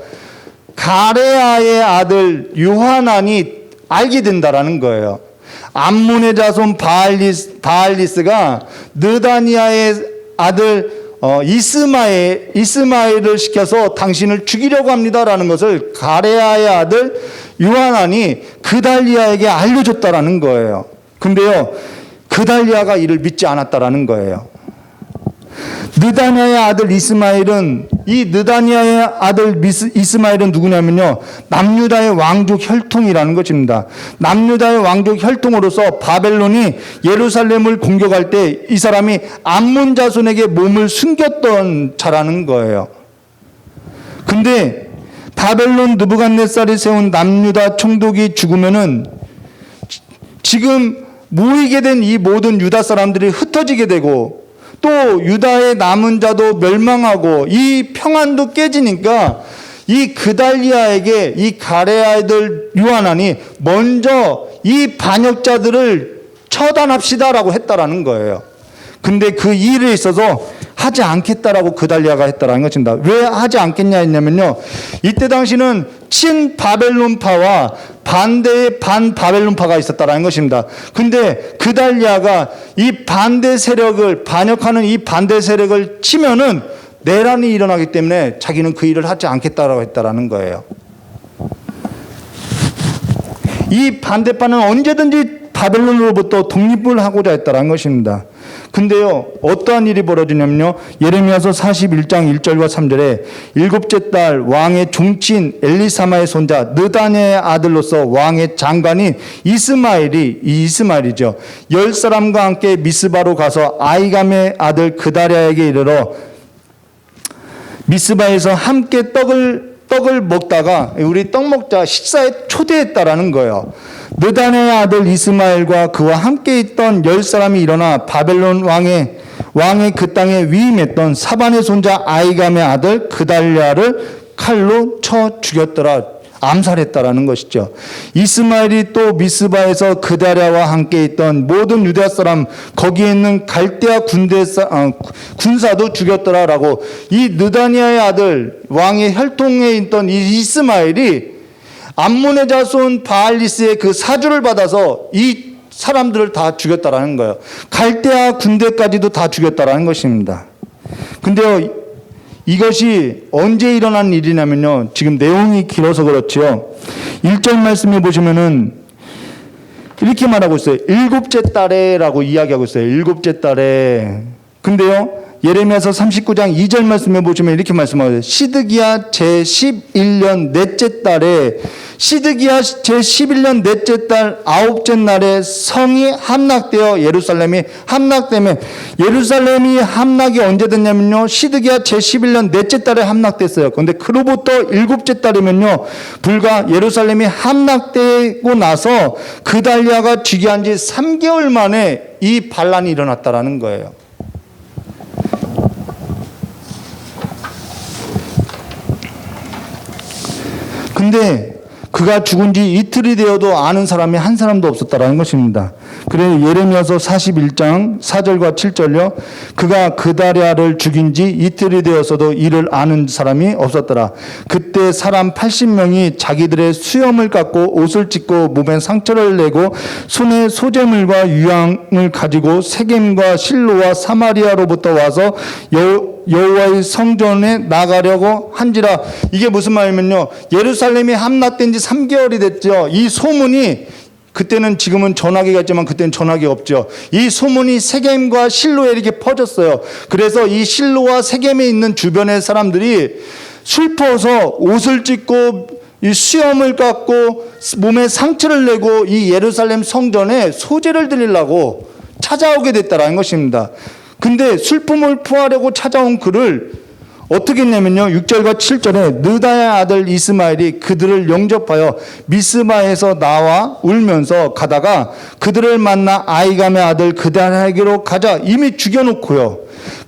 가레아의 아들 요하난이 알게 된다라는 거예요. 암몬의 자손 바알리스가 느다니아의 아들 이스마엘을 시켜서 당신을 죽이려고 합니다라는 것을 가레아의 아들 요하나니 그달리아에게 알려줬다라는 거예요. 근데요, 그달리아가 이를 믿지 않았다라는 거예요. 느다냐의 아들 이스마엘은, 이 느다냐의 아들 이스마엘은 누구냐면요, 남유다의 왕족 혈통이라는 것입니다. 남유다의 왕족 혈통으로서 바벨론이 예루살렘을 공격할 때 이 사람이 암몬 자손에게 몸을 숨겼던 자라는 거예요. 근데 바벨론 느부갓네살이 세운 남유다 총독이 죽으면은 지금 모이게 된 이 모든 유다 사람들이 흩어지게 되고, 또 유다의 남은 자도 멸망하고 이 평안도 깨지니까 이 그달리아에게 이 가레 아들 요하나니 먼저 이 반역자들을 처단합시다라고 했다라는 거예요. 근데 그 일에 있어서 하지 않겠다라고 그달리아가 했다라는 것입니다. 왜 하지 않겠냐 했냐면요, 이때 당시는 친바벨론파와 반대의 반바벨론파가 있었다라는 것입니다. 근데 그달리아가 이 반대 세력을, 반역하는 이 반대 세력을 치면은 내란이 일어나기 때문에 자기는 그 일을 하지 않겠다라고 했다라는 거예요. 이 반대파는 언제든지 바벨론으로부터 독립을 하고자 했다라는 것입니다. 근데요, 어떠한 일이 벌어지냐면요, 예레미야서 41장 1절과 3절에 일곱째 달 왕의 종치인 엘리사마의 손자 느다냐의 아들로서 왕의 장관인 이스마엘이죠. 10사람과 함께 미스바로 가서 아이감의 아들 그다랴에게 이르러 미스바에서 함께 떡을 먹다가 우리 떡 먹자 식사에 초대했다라는 거예요. 느다냐의 아들 이스마엘과 그와 함께 있던 10사람이 일어나 바벨론 왕의 그 땅에 위임했던 사반의 손자 아이감의 아들 그달랴를 칼로 쳐 죽였더라, 암살했다라는 것이죠. 이스마엘이 또 미스바에서 그달랴와 함께 있던 모든 유다 사람, 거기에 있는 갈대아 군사도 죽였더라라고, 이 느다냐의 아들 왕의 혈통에 있던 이 이스마엘이 암몬의 자손 바알리스의 그 사주를 받아서 이 사람들을 다 죽였다라는 거예요. 갈대아 군대까지도 다 죽였다라는 것입니다. 근데요, 이것이 언제 일어난 일이냐면요, 지금 내용이 길어서 그렇지요, 1절 말씀에 보시면은 이렇게 말하고 있어요. 일곱째 달에라고 이야기하고 있어요. 일곱째 달에. 근데요, 예레미야서 39장 2절 말씀에 보시면 이렇게 말씀하세요. 시드기야 제11년 넷째 달에, 시드기야 제11년 넷째 달 9째 날에 성이 함락되어 예루살렘이 함락되면, 예루살렘이 함락이 언제 됐냐면요, 시드기야 제11년 넷째 달에 함락됐어요. 그런데 그로부터 7째 달이면요, 불과 예루살렘이 함락되고 나서 그달리아가 즉위한 지 3개월 만에 이 반란이 일어났다라는 거예요. 근데 그가 죽은 지 이틀이 되어도 아는 사람이 한 사람도 없었다라는 것입니다. 그래서 예레미야서 41장 4절과 7절요. 그가 그달랴를 죽인 지 이틀이 되었어도 이를 아는 사람이 없었더라. 그때 사람 80명이 자기들의 수염을 깎고 옷을 찢고 몸에 상처를 내고 손에 소재물과 유향을 가지고 세겜과 실로와 사마리아로부터 와서 여호와의 성전에 나가려고 한지라. 이게 무슨 말이면요, 예루살렘이 함락된 지 3개월이 됐죠. 이 소문이, 그때는 지금은 전화기가 있지만 그때는 전화기가 없죠. 이 소문이 세겜과 실로에 이렇게 퍼졌어요. 그래서 이 실로와 세겜에 있는 주변의 사람들이 슬퍼서 옷을 찢고 이 수염을 깎고 몸에 상처를 내고 이 예루살렘 성전에 소재를 드리려고 찾아오게 됐다라는 것입니다. 근데 슬픔을 표하려고 찾아온 그를 어떻게 했냐면요, 6절과 7절에 느다의 아들 이스마엘이 그들을 영접하여 미스바에서 나와 울면서 가다가 그들을 만나 아이감의 아들 그달랴에게로 가자. 이미 죽여놓고요,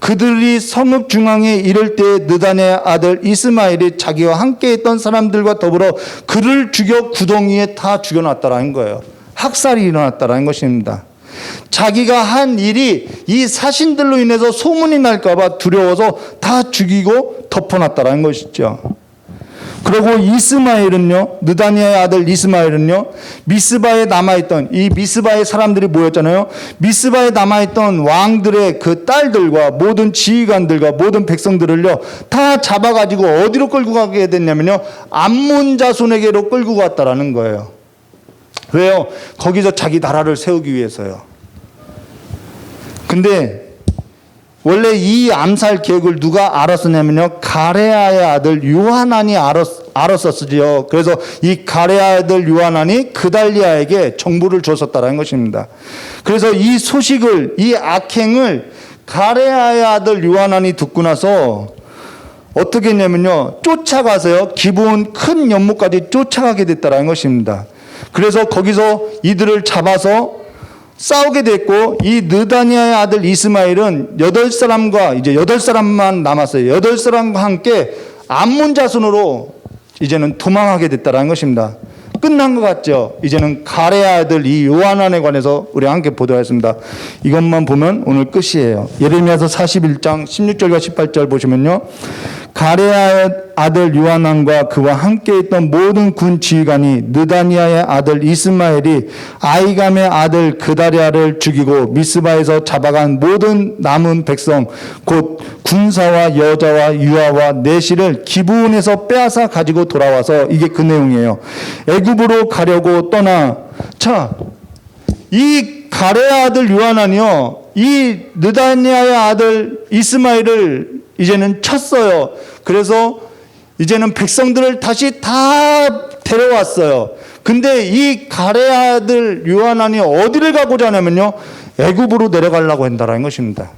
그들이 성읍 중앙에 이를 때 느다의 아들 이스마엘이 자기와 함께 있던 사람들과 더불어 그를 죽여 구덩이에 다 죽여놨다라는 거예요. 학살이 일어났다라는 것입니다. 자기가 한 일이 이 사신들로 인해서 소문이 날까봐 두려워서 다 죽이고 덮어놨다라는 것이죠. 그리고 이스마엘은요, 느다니아의 아들 이스마엘은요, 미스바에 남아있던, 이 미스바의 사람들이 모였잖아요. 미스바에 남아있던 왕들의 그 딸들과 모든 지휘관들과 모든 백성들을요, 다 잡아가지고 어디로 끌고 가게 됐냐면요, 암몬 자손에게로 끌고 갔다라는 거예요. 왜요? 거기서 자기 나라를 세우기 위해서요. 근데 원래 이 암살 계획을 누가 알았었냐면요, 가레아의 아들 요하난이 알았었지요. 그래서 이 가레아의 아들 요하난이 그달리아에게 정보를 줬었다는 것입니다. 그래서 이 소식을, 이 악행을 가레아의 아들 요하난이 듣고 나서 어떻게 했냐면요, 쫓아가서요, 기브온 큰 연못까지 쫓아가게 됐다는 것입니다. 그래서 거기서 이들을 잡아서 싸우게 됐고, 이 느다니아의 아들 이스마엘은 8사람과 이제 8사람만 남았어요. 8사람과 함께 암몬 자손으로 이제는 도망하게 됐다는 것입니다. 끝난 것 같죠? 이제는 가레아 아들 이 요하난에 관해서 우리 함께 보도하였습니다. 이것만 보면 오늘 끝이에요. 예레미야서 41장 16절과 18절 보시면요, 가레아의 아들 요하난과 그와 함께 있던 모든 군 지휘관이 느다니아의 아들 이스마엘이 아이감의 아들 그다리아를 죽이고 미스바에서 잡아간 모든 남은 백성 곧 군사와 여자와 유아와 내시를 기브온에서 빼앗아 가지고 돌아와서, 이게 그 내용이에요. 애굽으로 가려고 떠나, 자, 이 가레아 아들 요하난이요, 이 느다니아의 아들 이스마엘을 이제는 쳤어요. 그래서 이제는 백성들을 다시 다 데려왔어요. 근데 이 가레아 아들 요하난이 어디를 가고자 하냐면요, 애굽으로 내려가려고 한다는 것입니다.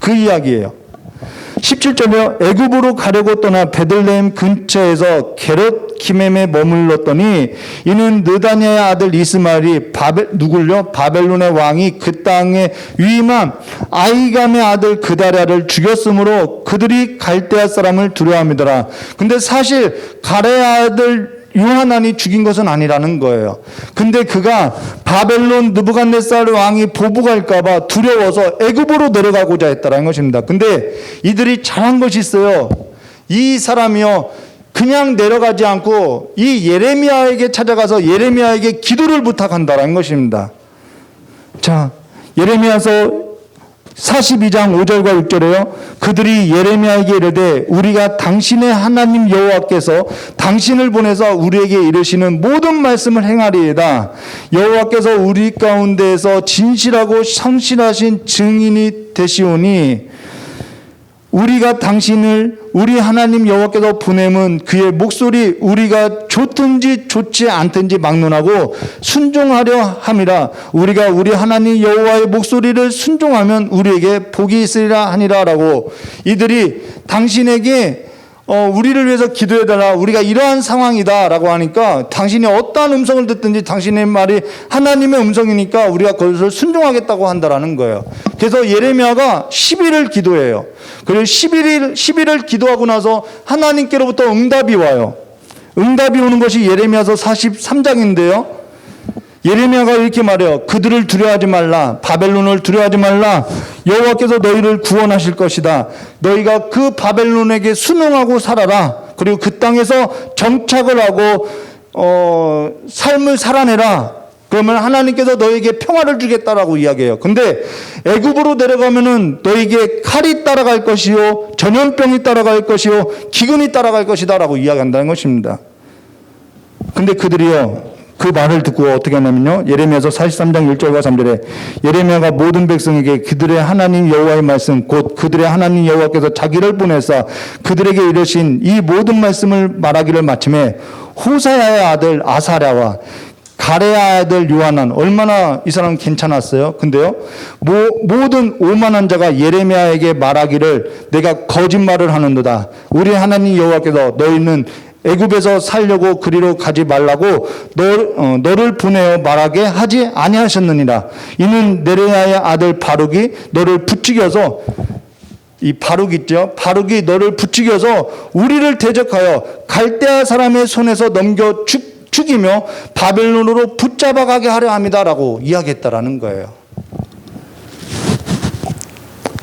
그 이야기예요. 17절에 애굽으로 가려고 떠나 베들레헴 근처에서 게롯 기멤에 머물렀더니 이는 느다니아의 아들 이스마엘이 바벨론의 왕이 그 땅에 위임한 아이감의 아들 그다랴를 죽였으므로 그들이 갈대아 사람을 두려워함이더라. 근데 사실 가레아 아들 요하난이 죽인 것은 아니라는 거예요. 근데 그가 바벨론 느부갓네살 왕이 보복할까 봐 두려워서 애굽으로 내려가고자 했다는 것입니다. 근데 이들이 잘한 것이 있어요. 이 사람이요, 그냥 내려가지 않고 이 예레미야에게 찾아가서 예레미야에게 기도를 부탁한다는 것입니다. 자, 예레미야서 42장 5절과 6절에요. 그들이 예레미야에게 이르되 우리가 당신의 하나님 여호와께서 당신을 보내서 우리에게 이르시는 모든 말씀을 행하리이다. 여호와께서 우리 가운데에서 진실하고 성실하신 증인이 되시오니 우리가 당신을 우리 하나님 여호와께서 보냄은 그의 목소리 우리가 좋든지 좋지 않든지 막론하고 순종하려 함이라. 우리가 우리 하나님 여호와의 목소리를 순종하면 우리에게 복이 있으리라 하니라라고, 이들이 당신에게 우리를 위해서 기도해달라, 우리가 이러한 상황이다라고 하니까 당신이 어떠한 음성을 듣든지 당신의 말이 하나님의 음성이니까 우리가 그것을 순종하겠다고 한다라는 거예요. 그래서 예레미야가 10일을 기도해요. 그리고 10일을 기도하고 나서 하나님께로부터 응답이 와요. 응답이 오는 것이 예레미야서 43장인데요. 예레미야가 이렇게 말해요. 그들을 두려워하지 말라. 바벨론을 두려워하지 말라. 여호와께서 너희를 구원하실 것이다. 너희가 그 바벨론에게 순응하고 살아라. 그리고 그 땅에서 정착을 하고 삶을 살아내라. 그러면 하나님께서 너에게 평화를 주겠다라고 이야기해요. 근데 애굽으로 내려가면은 너에게 칼이 따라갈 것이요, 전염병이 따라갈 것이요, 기근이 따라갈 것이다라고 이야기한다는 것입니다. 근데 그들이요, 그 말을 듣고 어떻게 하냐면요, 예레미야서 43장 1절과 3절에 예레미야가 모든 백성에게 그들의 하나님 여호와의 말씀 곧 그들의 하나님 여호와께서 자기를 보내사 그들에게 이르신 이 모든 말씀을 말하기를 마침에 호사야의 아들 아사랴와 가레아 아들 요하난, 얼마나 이 사람 괜찮았어요. 근데요, 모든 오만한 자가 예레미야에게 말하기를 내가 거짓말을 하는도다. 우리 하나님 여호와께서 너희는 애굽에서 살려고 그리로 가지 말라고 너를 보내어 말하게 하지 아니하셨느니라. 이는 네레야의 아들 바룩이 너를 부추겨서, 이 바룩 있죠? 바룩이 너를 부추겨서 우리를 대적하여 갈대아 사람의 손에서 넘겨 죽이며 바벨론으로 붙잡아 가게 하려 합니다라고 이야기했다라는 거예요.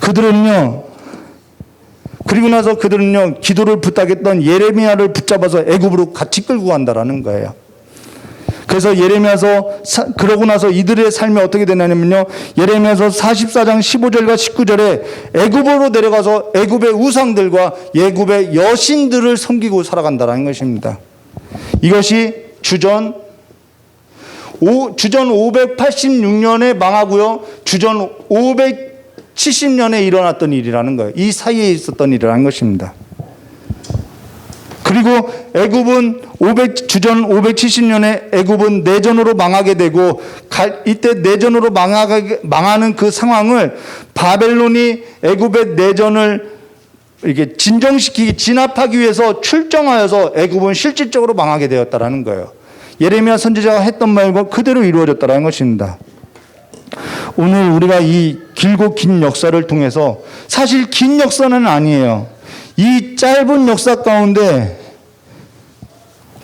그들은요, 그리고 나서 그들은요, 기도를 부탁했던 예레미야를 붙잡아서 애굽으로 같이 끌고 간다라는 거예요. 그래서 그러고 나서 이들의 삶이 어떻게 되냐면요, 예레미야서 44장 15절과 19절에 애굽으로 내려가서 애굽의 우상들과 애굽의 여신들을 섬기고 살아간다는 것입니다. 이것이 주전 586년에 망하고요, 주전 570년에 일어났던 일이라는 거예요. 이 사이에 있었던 일이라는 것입니다. 그리고 애굽은 주전 570년에 애굽은 내전으로 망하게 되고, 이때 내전으로 망하는 그 상황을 바벨론이 애굽의 내전을 이렇게 진압하기 위해서 출정하여서 애굽은 실질적으로 망하게 되었다라는 거예요. 예레미야 선지자가 했던 말과 그대로 이루어졌다는 것입니다. 오늘 우리가 이 길고 긴 역사를 통해서, 사실 긴 역사는 아니에요. 이 짧은 역사 가운데,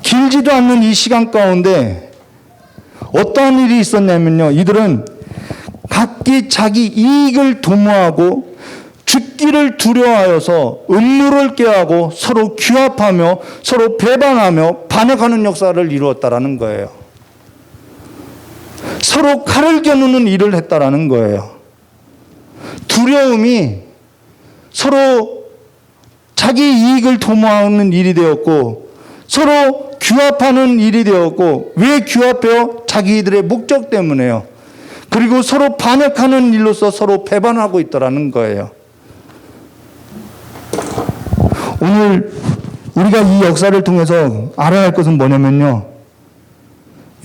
길지도 않는 이 시간 가운데 어떠한 일이 있었냐면요, 이들은 각기 자기 이익을 도모하고 죽기를 두려워하여서 음모를 꾀하고 서로 규합하며 서로 배반하며 반역하는 역사를 이루었다라는 거예요. 서로 칼을 겨누는 일을 했다라는 거예요. 두려움이 서로 자기 이익을 도모하는 일이 되었고, 서로 규합하는 일이 되었고, 왜 규합해요? 자기들의 목적 때문에요. 그리고 서로 반역하는 일로서 서로 배반하고 있더라는 거예요. 오늘 우리가 이 역사를 통해서 알아야 할 것은 뭐냐면요,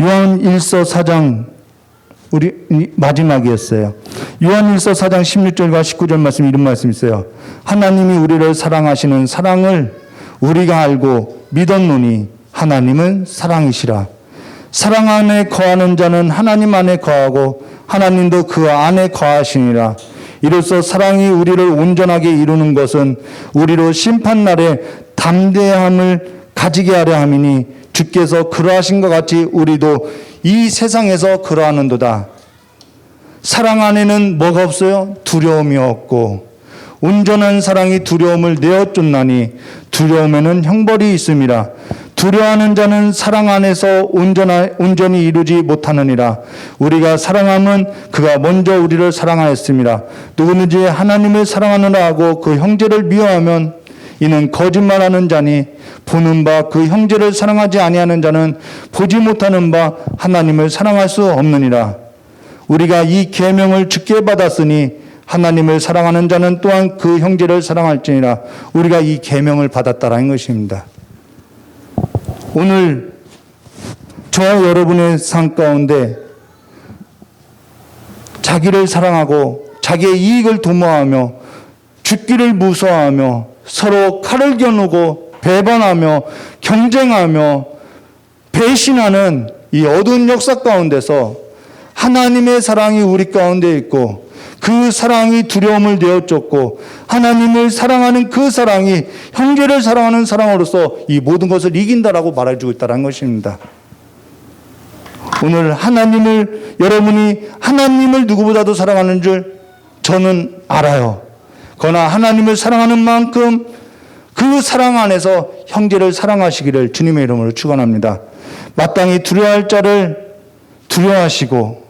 요한 1서 4장 우리 마지막이었어요. 요한 1서 4장 16절과 19절 말씀, 이런 말씀이 있어요. 하나님이 우리를 사랑하시는 사랑을 우리가 알고 믿었노니 하나님은 사랑이시라. 사랑 안에 거하는 자는 하나님 안에 거하고 하나님도 그 안에 거하시니라. 이로써 사랑이 우리를 온전하게 이루는 것은 우리로 심판날에 담대함을 가지게 하려 함이니 주께서 그러하신 것 같이 우리도 이 세상에서 그러하는도다. 사랑 안에는 뭐가 없어요? 두려움이 없고, 온전한 사랑이 두려움을 내어쫓나니 두려움에는 형벌이 있음이라. 두려워하는 자는 사랑 안에서 온전히 이루지 못하느니라. 우리가 사랑함은 그가 먼저 우리를 사랑하였습니다. 누구든지 하나님을 사랑하느라 하고 그 형제를 미워하면 이는 거짓말하는 자니, 보는 바 그 형제를 사랑하지 아니하는 자는 보지 못하는 바 하나님을 사랑할 수 없느니라. 우리가 이 계명을 주께 받았으니 하나님을 사랑하는 자는 또한 그 형제를 사랑할지니라. 우리가 이 계명을 받았다라는 것입니다. 오늘 저와 여러분의 삶 가운데 자기를 사랑하고 자기의 이익을 도모하며 죽기를 무서워하며 서로 칼을 겨누고 배반하며 경쟁하며 배신하는 이 어두운 역사 가운데서 하나님의 사랑이 우리 가운데 있고, 그 사랑이 두려움을 내어쫓고 하나님을 사랑하는 그 사랑이 형제를 사랑하는 사랑으로서 이 모든 것을 이긴다라고 말해주고 있다는 것입니다. 오늘 여러분이 하나님을 누구보다도 사랑하는 줄 저는 알아요. 그러나 하나님을 사랑하는 만큼 그 사랑 안에서 형제를 사랑하시기를 주님의 이름으로 축원합니다. 마땅히 두려워할 자를 두려워하시고,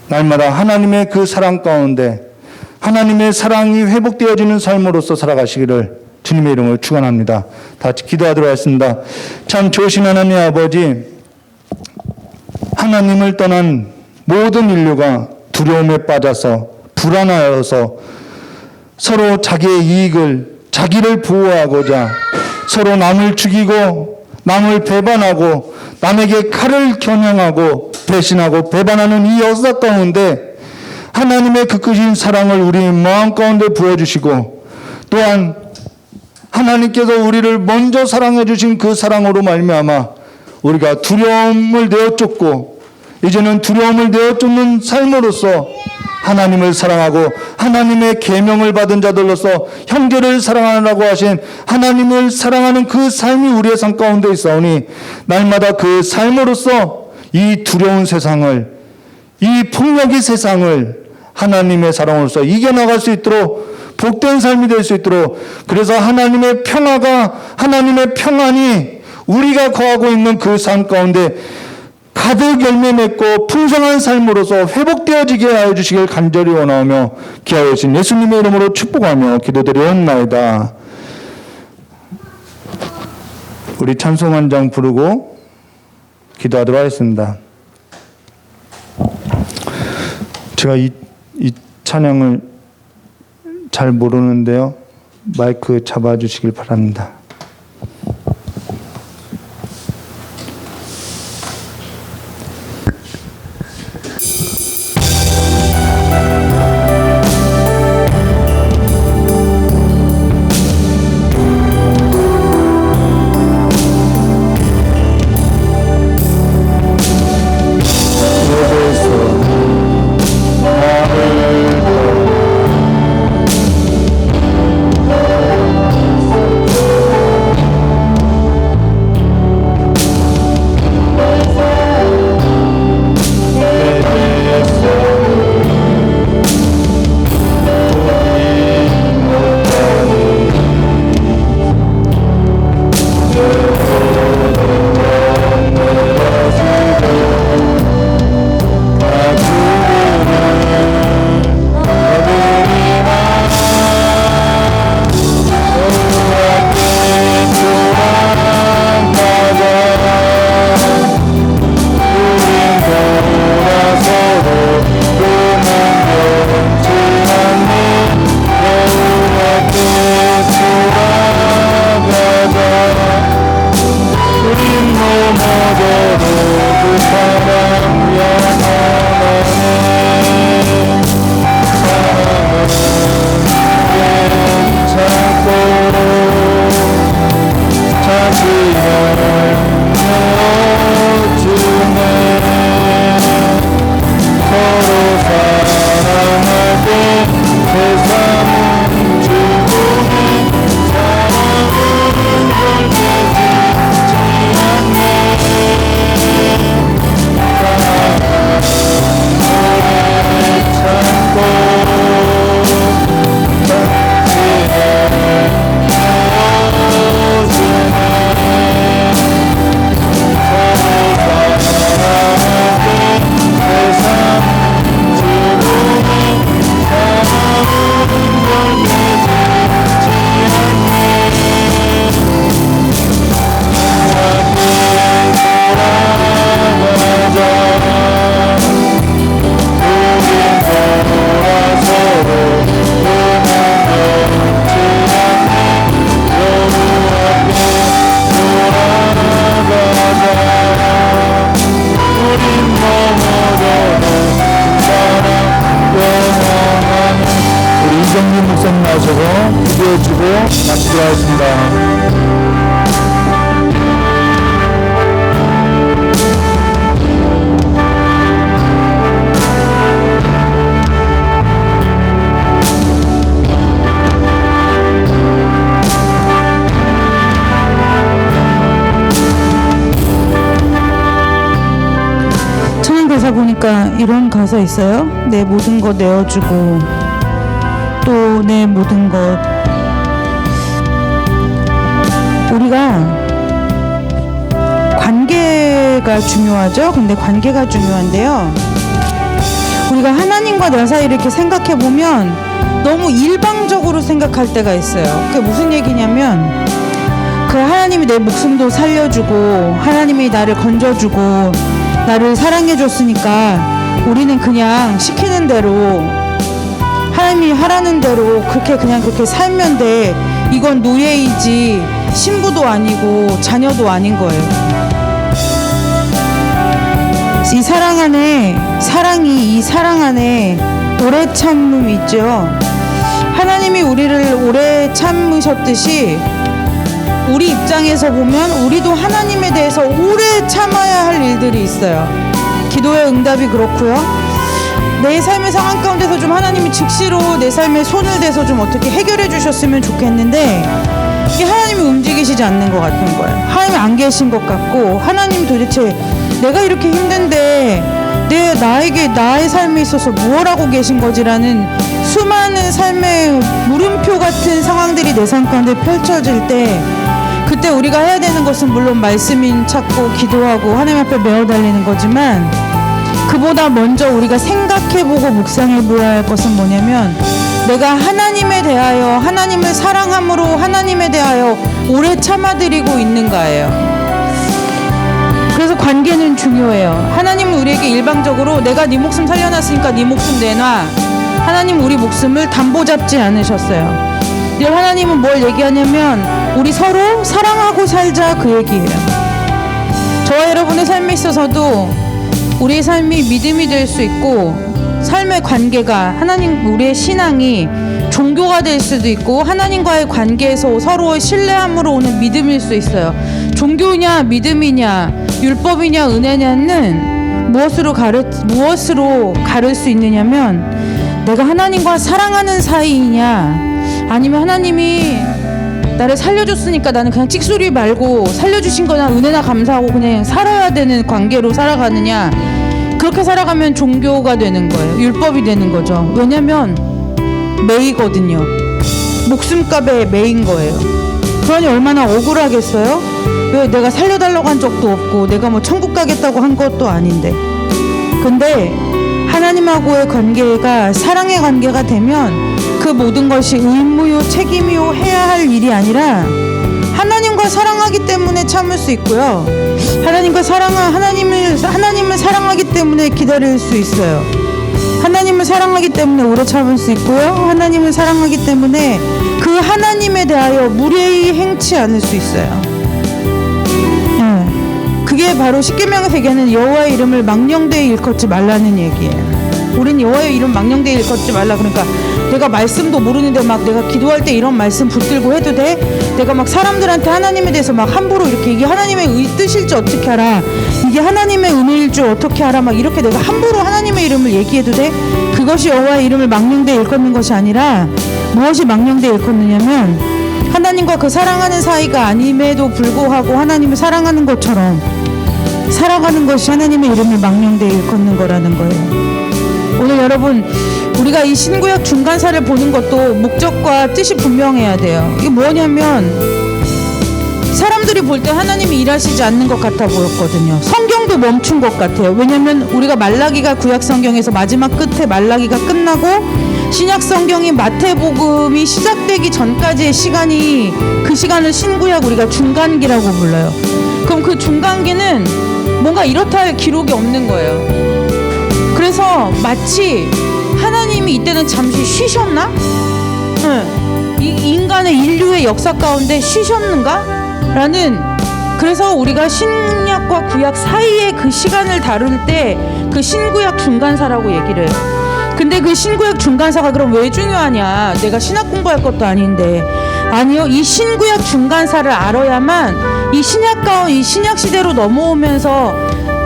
날마다 하나님의 그 사랑 가운데 하나님의 사랑이 회복되어지는 삶으로서 살아가시기를 주님의 이름으로 축원합니다. 다 같이 기도하도록 하겠습니다. 참 좋으신 하나님 아버지, 하나님을 떠난 모든 인류가 두려움에 빠져서 불안하여서 서로 자기의 이익을, 자기를 보호하고자 서로 남을 죽이고 남을 배반하고 남에게 칼을 겨냥하고 배신하고 배반하는 이 역사 가운데 하나님의 그 크신 사랑을 우리 마음 가운데 부어주시고, 또한 하나님께서 우리를 먼저 사랑해 주신 그 사랑으로 말미암아 우리가 두려움을 내어쫓고, 이제는 두려움을 내어쫓는 삶으로서 하나님을 사랑하고 하나님의 계명을 받은 자들로서 형제를 사랑하라고 하신 하나님을 사랑하는 그 삶이 우리의 삶 가운데 있사오니, 날마다 그 삶으로서 이 두려운 세상을, 이 폭력의 세상을 하나님의 사랑으로서 이겨나갈 수 있도록 복된 삶이 될 수 있도록, 그래서 하나님의 평안이 우리가 거하고 있는 그 삶 가운데 가득 열매 맺고 풍성한 삶으로서 회복되어지게 하여 주시길 간절히 원하오며 귀하신 예수님의 이름으로 축복하며 기도드리옵나이다. 우리 찬송 한 장 부르고 기도하도록 하겠습니다. 제가 이 찬양을 잘 모르는데요. 마이크 잡아주시길 바랍니다. 기도해주고 마치도록 하겠습니다. 가사 보니까 이런 가사 있어요. 내 모든 것 내어주고 또 내 모든 것. 우리가 관계가 중요하죠. 근데 관계가 중요한데요, 우리가 하나님과 내 사이를 이렇게 생각해 보면 너무 일방적으로 생각할 때가 있어요. 그게 무슨 얘기냐면, 그 하나님이 내 목숨도 살려주고 하나님이 나를 건져주고 나를 사랑해줬으니까 우리는 그냥 시키는 대로, 하나님이 하라는 대로 그렇게 살면 돼. 이건 노예이지 신부도 아니고 자녀도 아닌 거예요. 이 사랑 안에 오래 참음이 있죠. 하나님이 우리를 오래 참으셨듯이 우리 입장에서 보면 우리도 하나님에 대해서 오래 참아야 할 일들이 있어요. 기도의 응답이 그렇고요. 내 삶의 상황 가운데서 좀 하나님이 즉시로 내 삶에 손을 대서 좀 어떻게 해결해 주셨으면 좋겠는데, 이게 하나님이 움직이시지 않는 것 같은 거예요. 하나님이 안 계신 것 같고, 하나님이 도대체 내가 이렇게 힘든데 나에게 나의 삶에 있어서 무엇 하고 계신 거지라는 수많은 삶의 물음표 같은 상황들이 내 삶 가운데 펼쳐질 때 그때 우리가 해야 되는 것은 물론 말씀인 찾고 기도하고 하나님 앞에 메어 달리는 거지만 그보다 먼저 우리가 생각해보고 묵상해보아야 할 것은 뭐냐면 내가 하나님에 대하여 하나님을 사랑함으로 하나님에 대하여 오래 참아드리고 있는가예요. 그래서 관계는 중요해요. 하나님은 우리에게 일방적으로 내가 네 목숨 살려놨으니까 네 목숨 내놔. 하나님 우리 목숨을 담보 잡지 않으셨어요. 늘 하나님은 뭘 얘기하냐면 우리 서로 사랑하고 살자 그 얘기예요. 저와 여러분의 삶에 있어서도 우리의 삶이 믿음이 될 수 있고 삶의 관계가 하나님 우리의 신앙이 종교가 될 수도 있고 하나님과의 관계에서 서로의 신뢰함으로 오는 믿음일 수 있어요. 종교냐 믿음이냐 율법이냐 은혜냐는 무엇으로 가를 수 있느냐면 내가 하나님과 사랑하는 사이이냐 아니면 하나님이 나를 살려줬으니까 나는 그냥 찍소리 말고 살려주신 거나 은혜나 감사하고 그냥 살아야 되는 관계로 살아가느냐. 그렇게 살아가면 종교가 되는 거예요. 율법이 되는 거죠. 왜냐면 매이거든요. 목숨값에 매인 거예요. 그러니 얼마나 억울하겠어요? 왜 내가 살려달라고 한 적도 없고 내가 뭐 천국 가겠다고 한 것도 아닌데. 근데 하나님하고의 관계가 사랑의 관계가 되면 그 모든 것이 의무요 책임이요 해야 할 일이 아니라 하나님과 사랑하기 때문에 참을 수 있고요. 하나님을 사랑하기 때문에 기다릴 수 있어요. 하나님을 사랑하기 때문에 오래 참을 수 있고요. 하나님을 사랑하기 때문에 그 하나님에 대하여 무례히 행치 않을 수 있어요. 그게 바로 십계명에서 얘기하는 여호와의 이름을 망령되이 일컫지 말라는 얘기예요. 우린 여호와의 이름 망령되이 일컫지 말라. 그러니까 내가 말씀도 모르는데 막 내가 기도할 때 이런 말씀 붙들고 해도 돼? 내가 막 사람들한테 하나님에 대해서 막 함부로 이렇게 이게 하나님의 뜻일지 어떻게 알아? 이게 하나님의 은혜일 줄 어떻게 알아? 막 이렇게 내가 함부로 하나님의 이름을 얘기해도 돼? 그것이 여호와의 이름을 망령되이 일컫는 것이 아니라 무엇이 망령되이 일컫느냐면 하나님과 그 사랑하는 사이가 아님에도 불구하고 하나님을 사랑하는 것처럼 살아가는 것이 하나님의 이름을 망령되이 일컫는 거라는 거예요. 오늘 여러분 우리가 이 신구약 중간사를 보는 것도 목적과 뜻이 분명해야 돼요. 이게 뭐냐면 사람들이 볼 때 하나님이 일하시지 않는 것 같아 보였거든요. 성경도 멈춘 것 같아요. 왜냐면 우리가 말라기가 구약 성경에서 마지막 끝에 말라기가 끝나고 신약 성경인 마태복음이 시작되기 전까지의 시간이 그 시간을 신구약 우리가 중간기라고 불러요. 그럼 그 중간기는 뭔가 이렇다 할 기록이 없는 거예요. 그래서 마치 하나님이 이때는 잠시 쉬셨나? 이 인간의 인류의 역사 가운데 쉬셨는가? 라는 그래서 우리가 신약과 구약 사이의 그 시간을 다룰 때 그 신구약 중간사라고 얘기를 해요. 근데 그 신구약 중간사가 그럼 왜 중요하냐? 내가 신학 공부할 것도 아닌데. 아니요. 이 신구약 중간사를 알아야만 이 신약 시대로 넘어오면서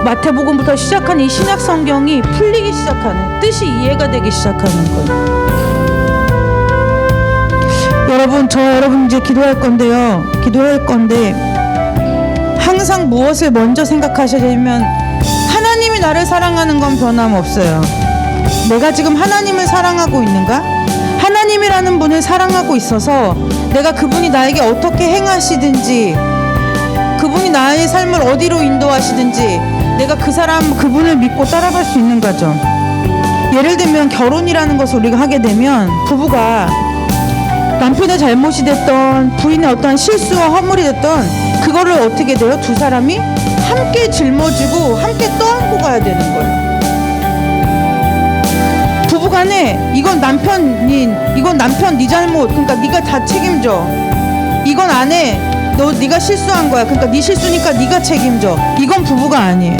마태복음부터 시작한 이 신약 성경이 풀리기 시작하는 뜻이 이해가 되기 시작하는 거예요. 여러분 이제 기도할 건데 항상 무엇을 먼저 생각하셔야 되면 하나님이 나를 사랑하는 건 변함없어요. 내가 지금 하나님을 사랑하고 있는가? 하나님이라는 분을 사랑하고 있어서 내가 그분이 나에게 어떻게 행하시든지 그분이 나의 삶을 어디로 인도하시든지 내가 그분을 믿고 따라갈 수 있는 거죠. 예를 들면 결혼이라는 것을 우리가 하게 되면 부부가 남편의 잘못이 됐던 부인의 어떠한 실수와 허물이 됐던 그거를 어떻게 돼요? 두 사람이 함께 짊어지고 함께 떠안고 가야 되는 거예요. 부부간에 이건 남편 네 잘못 그러니까 네가 다 책임져. 이건 안 해. 네가 실수한 거야. 그러니까 네 실수니까 네가 책임져. 이건 부부가 아니에요.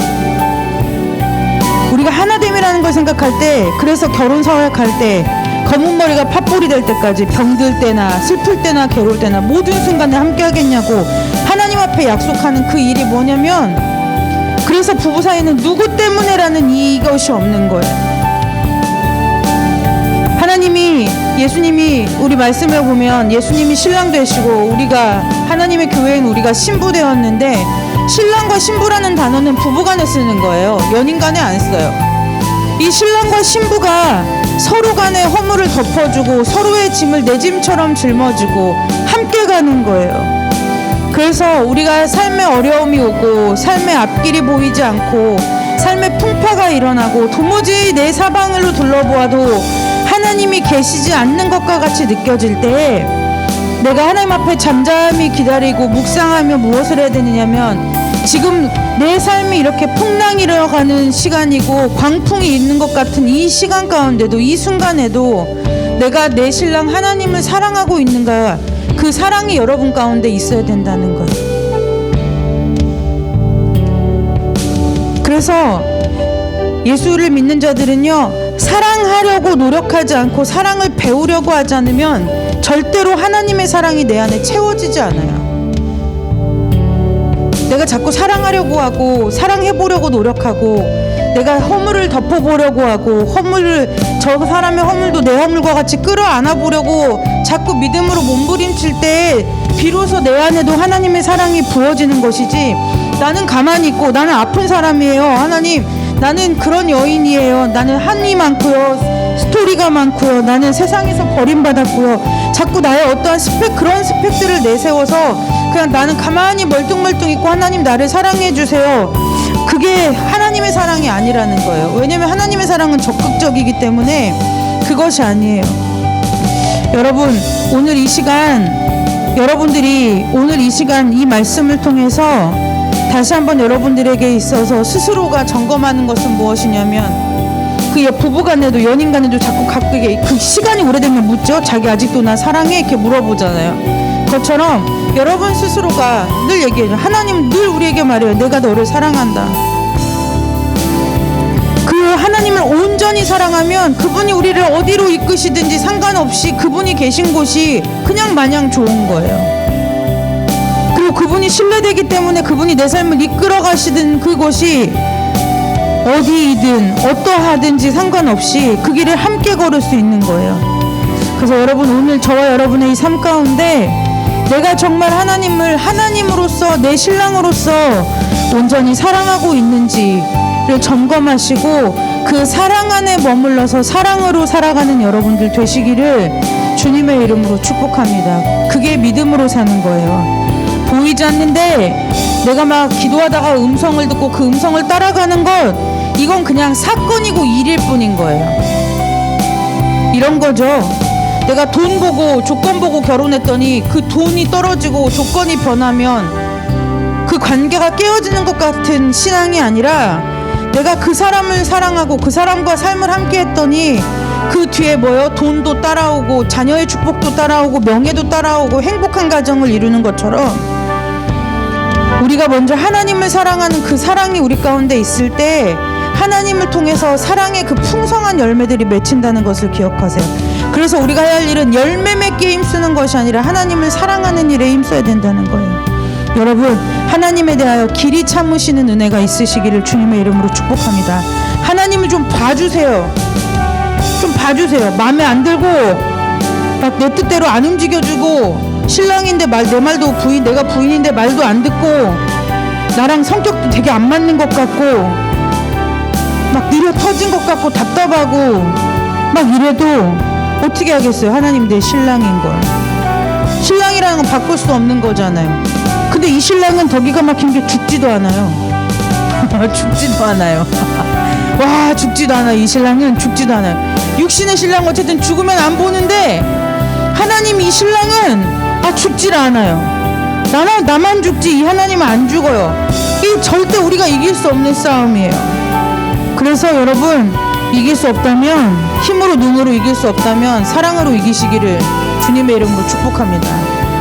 우리가 하나됨이라는 걸 생각할 때 그래서 결혼 서약할 때 검은 머리가 팥불이 될 때까지 병들 때나 슬플 때나 괴로울 때나 모든 순간에 함께 하겠냐고 하나님 앞에 약속하는 그 일이 뭐냐면 그래서 부부 사이에는 누구 때문에라는 이것이 없는 거예요. 예수님이 우리 말씀을 보면 예수님이 신랑 되시고 우리가 하나님의 교회인 우리가 신부 되었는데 신랑과 신부라는 단어는 부부간에 쓰는 거예요. 연인간에 안 써요. 이 신랑과 신부가 서로 간의 허물을 덮어주고 서로의 짐을 내 짐처럼 짊어지고 함께 가는 거예요. 그래서 우리가 삶의 어려움이 오고 삶의 앞길이 보이지 않고 삶의 풍파가 일어나고 도무지 내 사방으로 둘러보아도 하나님이 계시지 않는 것과 같이 느껴질 때에 내가 하나님 앞에 잠잠히 기다리고 묵상하며 무엇을 해야 되느냐면 지금 내 삶이 이렇게 풍랑이 일어가는 시간이고 광풍이 있는 것 같은 이 시간 가운데도 이 순간에도 내가 내 신랑 하나님을 사랑하고 있는가, 그 사랑이 여러분 가운데 있어야 된다는 거예요. 그래서 예수를 믿는 자들은요, 사랑하려고 노력하지 않고 사랑을 배우려고 하지 않으면 절대로 하나님의 사랑이 내 안에 채워지지 않아요. 내가 자꾸 사랑하려고 하고 사랑해보려고 노력하고 내가 허물을 덮어보려고 하고 저 사람의 허물도 내 허물과 같이 끌어안아 보려고 자꾸 믿음으로 몸부림칠 때 비로소 내 안에도 하나님의 사랑이 부어지는 것이지, 나는 가만히 있고 나는 아픈 사람이에요, 하나님 나는 그런 여인이에요, 나는 한이 많고요, 스토리가 많고요, 나는 세상에서 버림받았고요, 자꾸 나의 어떠한 그런 스펙들을 내세워서 그냥 나는 가만히 멀뚱멀뚱 있고 하나님 나를 사랑해 주세요, 그게 하나님의 사랑이 아니라는 거예요. 왜냐면 하나님의 사랑은 적극적이기 때문에 그것이 아니에요. 여러분, 오늘 이 시간 여러분들이 오늘 이 시간 이 말씀을 통해서 다시 한번 여러분들에게 있어서 스스로가 점검하는 것은 무엇이냐면, 그 부부간에도 연인간에도 자꾸 가끔게 그 시간이 오래되면 묻죠. 자기 아직도 나 사랑해? 이렇게 물어보잖아요. 그것처럼 여러분 스스로가 늘 얘기해요. 하나님 늘 우리에게 말해요. 내가 너를 사랑한다. 그 하나님을 온전히 사랑하면 그분이 우리를 어디로 이끄시든지 상관없이 그분이 계신 곳이 그냥 마냥 좋은 거예요. 그리고 그분이 신뢰되기 때문에 그분이 내 삶을 이끌어 가시든 그곳이 어디이든 어떠하든지 상관없이 그 길을 함께 걸을 수 있는 거예요. 그래서 여러분, 오늘 저와 여러분의 이 삶 가운데 내가 정말 하나님을 하나님으로서 내 신랑으로서 온전히 사랑하고 있는지를 점검하시고 그 사랑 안에 머물러서 사랑으로 살아가는 여러분들 되시기를 주님의 이름으로 축복합니다. 그게 믿음으로 사는 거예요. 보이지 않는데 내가 막 기도하다가 음성을 듣고 그 음성을 따라가는 것, 이건 그냥 사건이고 일일 뿐인 거예요. 이런 거죠. 내가 돈 보고 조건 보고 결혼했더니 그 돈이 떨어지고 조건이 변하면 그 관계가 깨어지는 것 같은 신앙이 아니라, 내가 그 사람을 사랑하고 그 사람과 삶을 함께 했더니 그 뒤에 뭐요? 돈도 따라오고 자녀의 축복도 따라오고 명예도 따라오고 행복한 가정을 이루는 것처럼, 우리가 먼저 하나님을 사랑하는 그 사랑이 우리 가운데 있을 때 하나님을 통해서 사랑의 그 풍성한 열매들이 맺힌다는 것을 기억하세요. 그래서 우리가 해야 할 일은 열매 맺기에 힘쓰는 것이 아니라 하나님을 사랑하는 일에 힘써야 된다는 거예요. 여러분, 하나님에 대하여 길이 참으시는 은혜가 있으시기를 주님의 이름으로 축복합니다. 하나님을 좀 봐주세요. 좀 봐주세요. 마음에 안 들고 막 내 뜻대로 안 움직여주고, 신랑인데 내 말도 내가 부인인데 말도 안 듣고 나랑 성격도 되게 안 맞는 것 같고 막 느려 터진 것 같고 답답하고 막 이래도 어떻게 하겠어요? 하나님 내 신랑인걸. 신랑이라는 건 바꿀 수 없는 거잖아요. 근데 이 신랑은 더 기가 막힌 게 죽지도 않아요. 죽지도 않아요. 와, 죽지도 않아요. 이 신랑은 죽지도 않아요. 육신의 신랑 어쨌든 죽으면 안 보는데, 하나님 이 신랑은 죽질 않아요. 나만 죽지 이 하나님은 안 죽어요. 이 절대 우리가 이길 수 없는 싸움이에요. 그래서 여러분, 이길 수 없다면, 힘으로 눈으로 이길 수 없다면 사랑으로 이기시기를 주님의 이름으로 축복합니다.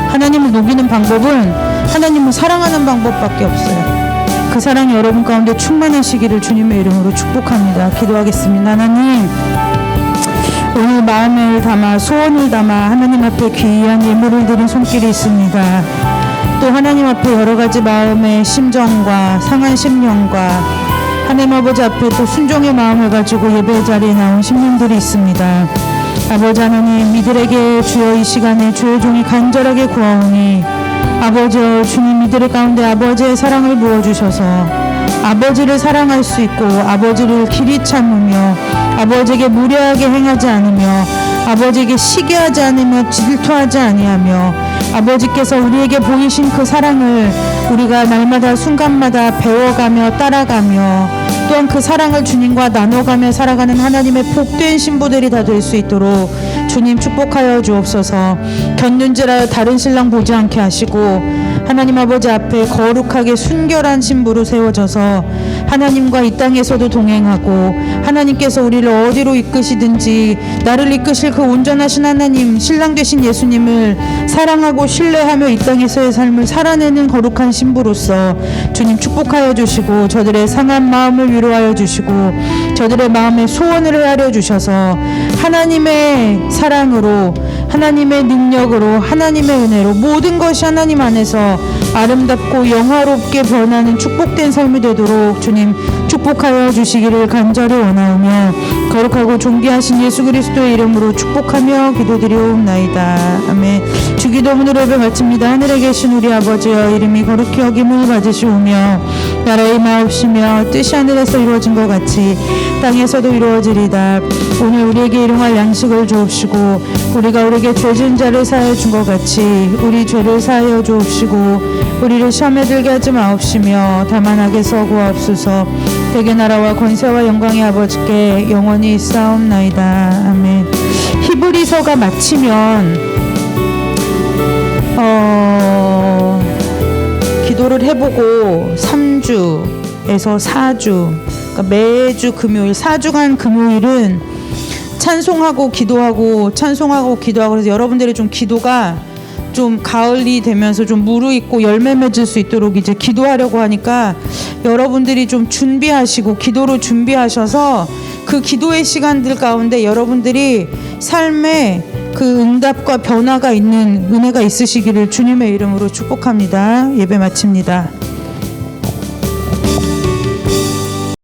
하나님을 녹이는 방법은 하나님을 사랑하는 방법밖에 없어요. 그 사랑이 여러분 가운데 충만하시기를 주님의 이름으로 축복합니다. 기도하겠습니다. 하나님, 오늘 마음을 담아 소원을 담아 하나님 앞에 귀한 예물을 드린 손길이 있습니다. 또 하나님 앞에 여러 가지 마음의 심정과 상한 심령과 하나님 아버지 앞에 또 순종의 마음을 가지고 예배 자리에 나온 심령들이 있습니다. 아버지 하나님, 이들에게 주여 이 시간에 주의 종이 간절하게 구하오니 아버지 주님, 이들 가운데 아버지의 사랑을 부어주셔서 아버지를 사랑할 수 있고 아버지를 길이 참으며 아버지에게 무례하게 행하지 않으며 아버지에게 시기하지 않으며 질투하지 아니하며 아버지께서 우리에게 보이신 그 사랑을 우리가 날마다 순간마다 배워가며 따라가며 또한 그 사랑을 주님과 나눠가며 살아가는 하나님의 복된 신부들이 다 될 수 있도록 주님 축복하여 주옵소서. 곁눈질하여 다른 신랑 보지 않게 하시고 하나님 아버지 앞에 거룩하게 순결한 신부로 세워져서 하나님과 이 땅에서도 동행하고 하나님께서 우리를 어디로 이끄시든지 나를 이끄실 그 온전하신 하나님, 신랑 되신 예수님을 사랑하고 신뢰하며 이 땅에서의 삶을 살아내는 거룩한 신부로서 주님 축복하여 주시고 저들의 상한 마음을 위로하여 주시고 저들의 마음에 소원을 헤아려 주셔서 하나님의 사랑으로 하나님의 능력으로 하나님의 은혜로 모든 것이 하나님 안에서 아름답고 영화롭게 변하는 축복된 삶이 되도록 주님 축복하여 주시기를 간절히 원하오며 거룩하고 존귀하신 예수 그리스도의 이름으로 축복하며 기도드리옵나이다. 아멘. 주기도문으로 예배 마칩니다. 하늘에 계신 우리 아버지여 이름이 거룩히 여김을 받으시오며 나라의 마옵시며 뜻이 하늘에서 이루어진 것 같이 땅에서도 이루어지리다. 오늘 우리에게 일용할 양식을 주옵시고 우리가 우리에게 죄 지은 자를 사하여 준 것 같이 우리 죄를 사하여 주옵시고 우리를 시험에 들게 하지 마옵시며 다만 악에서 구하옵소서. 대개 나라와 권세와 영광의 아버지께 영원히 있사옵나이다. 아멘. 히브리서가 마치면 기도를 해보고 3주에서 4주 그러니까 매주 금요일 4주간 금요일은 찬송하고 기도하고 그래서 여러분들의 좀 기도가 좀 가을이 되면서 좀 무르익고 열매 맺을 수 있도록 이제 기도하려고 하니까 여러분들이 좀 준비하시고 기도로 준비하셔서 그 기도의 시간들 가운데 여러분들이 삶에 그 응답과 변화가 있는 은혜가 있으시기를 주님의 이름으로 축복합니다. 예배 마칩니다.